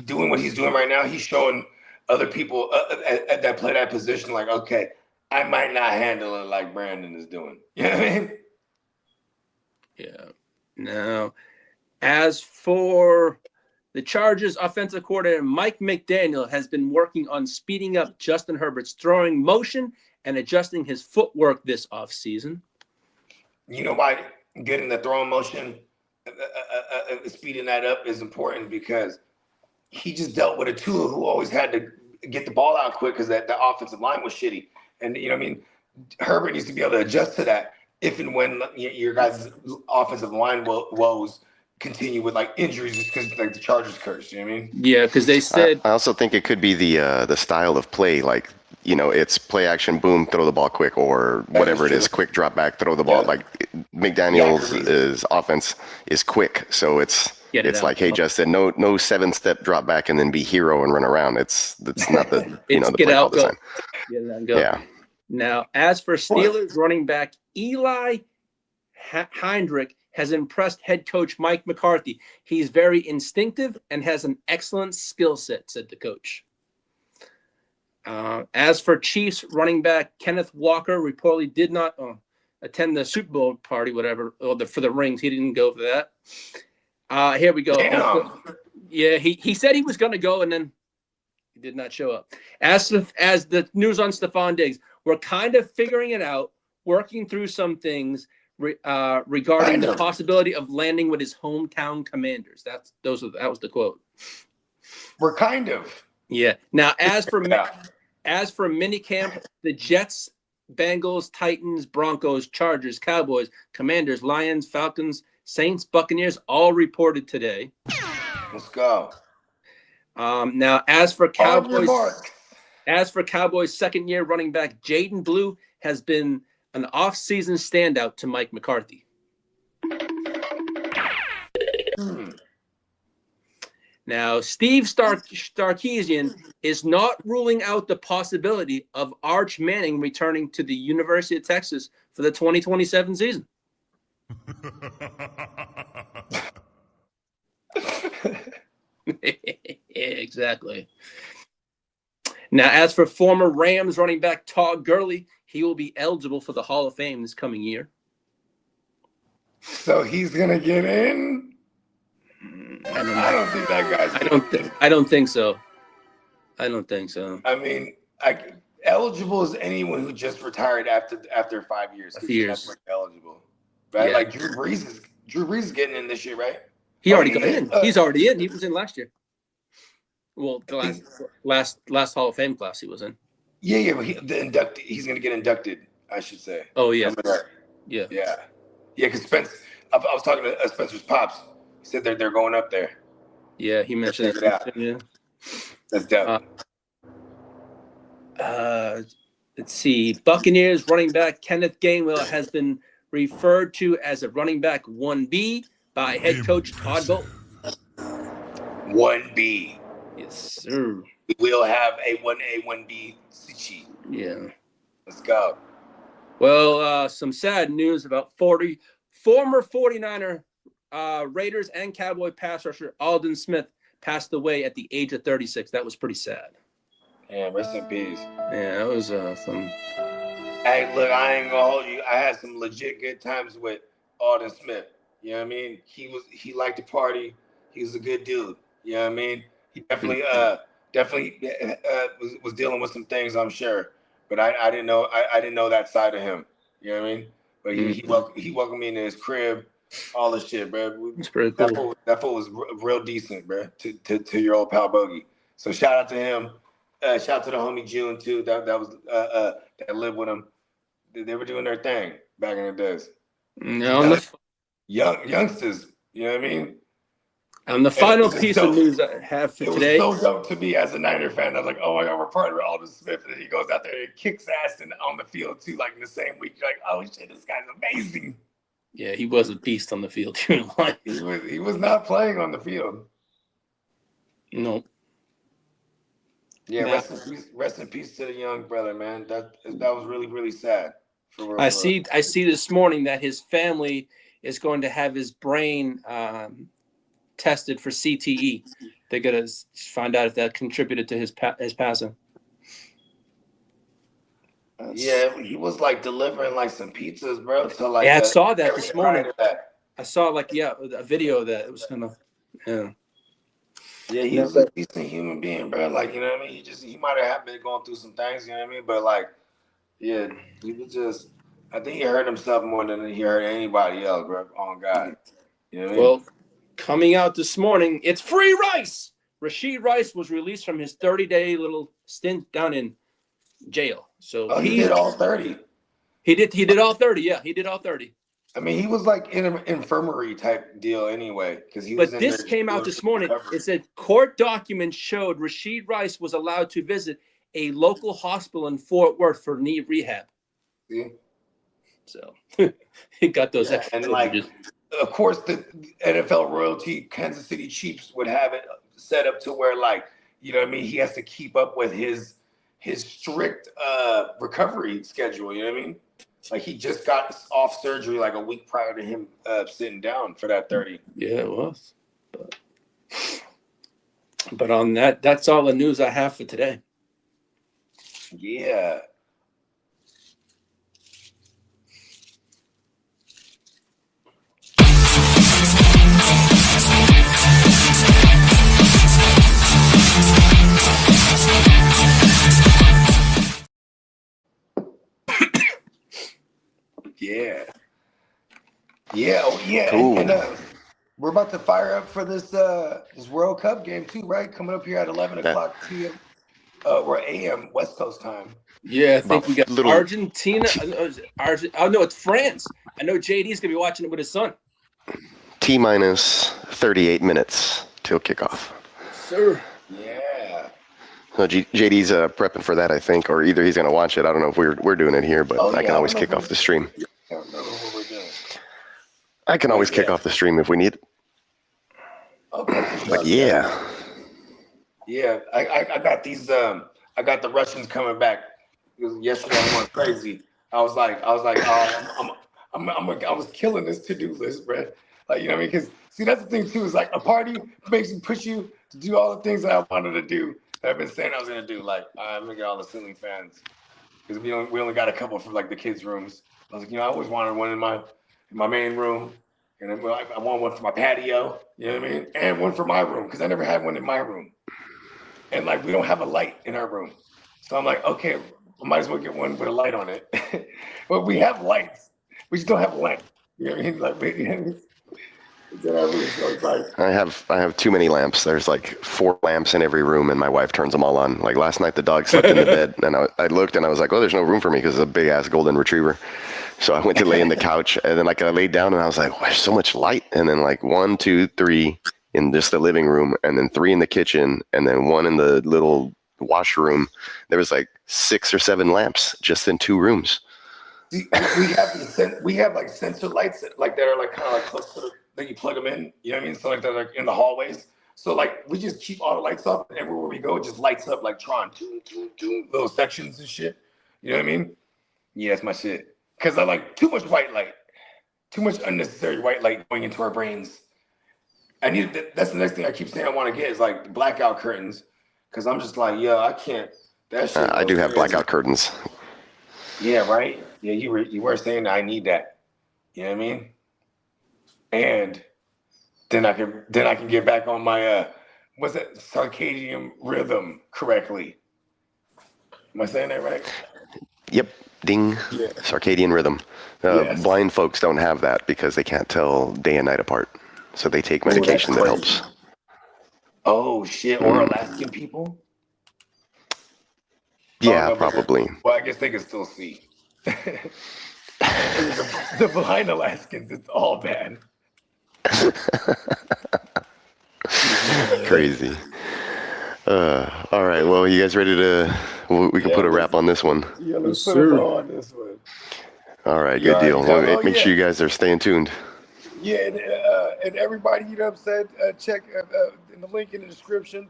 doing what he's doing right now, he's showing other people that play that position like, okay, I might not handle it like Brandon is doing. You know what I mean? Yeah. Now, as for the Chargers offensive coordinator, Mike McDaniel has been working on speeding up Justin Herbert's throwing motion and adjusting his footwork this offseason. You know why getting the throwing motion, speeding that up is important? Because he just dealt with a Tua who always had to get the ball out quick because the offensive line was shitty. And, you know what I mean? Herbert needs to be able to adjust to that if and when your guys' offensive line woes continue with like injuries just because like the Chargers curse. You know what I mean? Yeah, because they said. I also think it could be the style of play. Like, you know, it's play action, boom, throw the ball quick, or whatever it is, quick drop back, throw the ball. Yeah. Like McDaniel's offense is quick, so it's like, hey, Justin, no 7-step drop back and then be hero and run around. It's not the the get play out, all the time. Get it out and go. Yeah. Now, as for Steelers running back Eli Heinrich has impressed head coach Mike McCarthy. He's very instinctive and has an excellent skill set, said the coach. As for Chiefs running back Kenneth Walker, reportedly did not attend the Super Bowl party, whatever, for the rings. He didn't go for that. Here we go. Yeah, he said he was going to go, and then he did not show up. As the news on Stefon Diggs, we're kind of figuring it out, working through some things regarding the possibility of landing with his hometown Commanders. That was the quote. We're kind of. Yeah. Now, as for minicamp, the Jets, Bengals, Titans, Broncos, Chargers, Cowboys, Commanders, Lions, Falcons, Saints, Buccaneers all reported today. Let's go. Now, as for Cowboys second-year running back Jaden Blue has been an off-season standout to Mike McCarthy. Now, Steve Sarkisian is not ruling out the possibility of Arch Manning returning to the University of Texas for the 2027 season. Exactly. Now, as for former Rams running back Todd Gurley, he will be eligible for the Hall of Fame this coming year. So he's gonna get in? I don't think that guy's. I don't think so. I don't think so. I mean, eligible is anyone who just retired after 5 years. That's like eligible, right? Yeah. Like Drew Brees is getting in this year, right? He already got in. He's already in. He was in last year. Well, the last Hall of Fame class he was in. Yeah, but he's going to get inducted, I should say. Oh, yeah. Yeah. Because I was talking to Spencer's pops. He said they're going up there. Yeah, he mentioned that. Yeah. That's dope. Let's see. Buccaneers running back Kenneth Gainwell has been referred to as a running back 1B by head coach Todd Bowles. 1B. Yes, sir. We will have a 1A, 1B sheet. Yeah. Let's go. Well, some sad news about former 49er Raiders and Cowboy pass rusher Aldon Smith passed away at the age of 36. That was pretty sad. Yeah, rest in peace. Yeah, that was some. Hey, look, I ain't gonna hold you. I had some legit good times with Aldon Smith. You know what I mean? He liked to party. He was a good dude. You know what I mean? He definitely was dealing with some things, I'm sure. But I didn't know that side of him. You know what I mean? But he welcomed me into his crib, all this shit, bro. It's pretty cool. That fool was real decent, bro. To your old pal Bogey. So shout out to him. Shout out to the homie June too. That was that lived with him. They were doing their thing back in the days. No, youngsters. You know what I mean? And the final piece of news I have for today. It was so dope to me as a Niner fan. I was like, oh my God, we're partnered with Aldon Smith. And then he goes out there and kicks ass on the field too, like in the same week. You're like, oh shit, this guy's amazing. Yeah, he was a beast on the field. He was not playing on the field. No. Yeah, rest in peace to the young brother, man. That was really, really sad. For real, I see this morning that his family is going to have his brain tested for CTE. They're gonna find out if that contributed to his passing. Yeah, he was like delivering like some pizzas, bro. So like, I saw that this morning. I saw a video of that. It was kind of, yeah. Yeah, he was a decent human being, bro. Like, you know what I mean? He might have been going through some things, you know what I mean? But like, yeah, he was just, I think he hurt himself more than he hurt anybody else, bro. On God. You know what I mean? Well, coming out this morning, it's free Rice. Rashid Rice was released from his 30-day little stint down in jail. So he did all 30. He did all 30. Yeah, he did all 30. I mean, he was like in an infirmary type deal anyway, because he was. But this came out this morning. It said court documents showed Rashid Rice was allowed to visit a local hospital in Fort Worth for knee rehab. See? So he got those extra. And like, of course, the NFL royalty, Kansas City Chiefs would have it set up to where, like, you know what I mean? He has to keep up with his strict recovery schedule. You know what I mean? Like, he just got off surgery like a week prior to him sitting down for that 30. Yeah, it was. But on that, that's all the news I have for today. Yeah. Yeah. Cool. And we're about to fire up for this World Cup game too, right? Coming up here at 11 o'clock p.m. Or a.m. West Coast time. Yeah, I think we got Argentina. Oh no, it's France. I know JD's gonna be watching it with his son. T-minus 38 minutes till kickoff. Sir. Yeah. So JD's prepping for that, I think, or either he's gonna watch it. I don't know if we're doing it here, but I can always kick off the stream. I don't know what we're doing. I can always kick off the stream if we need. Okay. But yeah. Yeah, I got these. I got the Russians coming back. Because yesterday I went crazy. I was like, oh, I was killing this to-do list, bro. Like, you know what I mean? Because see, that's the thing too. Is like a party makes you push you to do all the things that I wanted to do. That I've been saying I was gonna do. Like, I'm gonna get all the ceiling fans because we only got a couple for like the kids' rooms. I was like, I always wanted one in my main room, and then I want one for my patio. You know what I mean? And one for my room because I never had one in my room. And like, we don't have a light in our room. So I'm like, okay, I might as well get one with a light on it. But we have lights. We just don't have a lamp. You know what I mean? Like, it's in our room, so it's like, I have too many lamps. There's like 4 lamps in every room, and my wife turns them all on. Like last night, the dog slept in the bed, and I looked, and I was like, oh, there's no room for me because it's a big-ass golden retriever. So I went to lay in the couch, and then like I laid down, and I was like, there's so much light. And then like 1, 2, 3 in just the living room, and then 3 in the kitchen, and then 1 in the little washroom. There was like 6 or 7 lamps just in 2 rooms. we have like sensor lights like that are like kind of like close to that you plug them in. You know what I mean? So like they're like in the hallways. So like we just keep all the lights up, and everywhere we go, it just lights up like Tron, little sections and shit. You know what I mean? Yeah, that's my shit. Cause I like too much white light, too much unnecessary white light going into our brains. That's the next thing I keep saying I want to get is like blackout curtains. Cause I'm just like, I can't. That shit. I do have blackout curtains. Yeah, right. Yeah, you were saying I need that. You know what I mean? And then I can get back on my what's that circadian rhythm correctly. Am I saying that right? Yep. Ding. Yeah. Circadian rhythm. Yes. Blind folks don't have that because they can't tell day and night apart. So they take medication that helps. Oh shit! Or Alaskan people? Yeah, no, probably. Well, I guess they can still see. the blind Alaskans, it's all bad. Crazy. All right. Well, you guys ready to? We can put a wrap on this one. Yeah, let's put a bow on this one. All right. Good deal. Well, make sure you guys are staying tuned. Yeah, and everybody, you know what I'm saying? Check in the link in the description,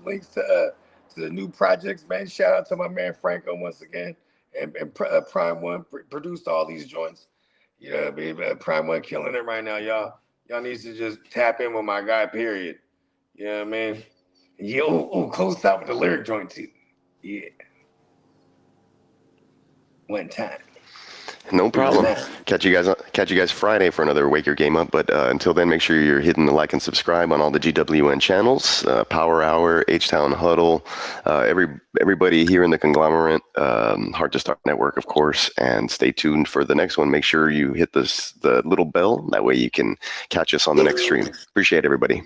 links to the new projects, man. Shout out to my man Franco once again, and Prime One produced all these joints. You know what I mean? Prime One killing it right now, y'all. Y'all need to just tap in with my guy, period. You know what I mean? Yeah, close out with the lyric joint too. Yeah. One time. No problem. Catch you guys Friday for another Wake Your Game Up. But until then, make sure you're hitting the like and subscribe on all the GWN channels, Power Hour, H-Town Huddle, everybody here in the conglomerate, Hard to Start Network, of course. And stay tuned for the next one. Make sure you hit the little bell. That way you can catch us on the next stream. Appreciate everybody.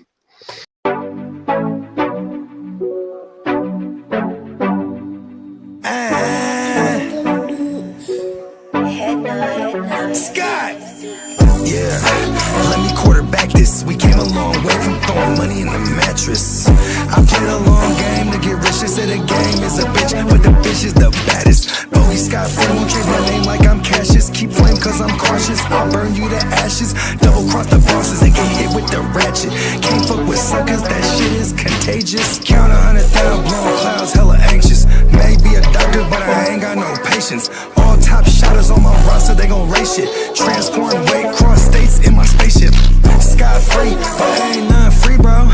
Scott! Yeah, let me quarterback this. We came a long way from throwing money in the mattress. I played a long game to get rich. They said the game is a bitch, but the bitch is the baddest. Only Scott Flame won't change my name like I'm Cassius. Keep flame cause I'm cautious. I'll burn you to ashes. Double cross the bosses and get hit with the ratchet. Can't fuck with suckers, that shit is contagious. Count 100,000 blown clouds, hella anxious. Maybe a doctor, but I ain't got no patience. All top shotters on my roster, they gon' race shit. Transporting weight, cross states in my spaceship. Scot free, but ain't nothing free, bro.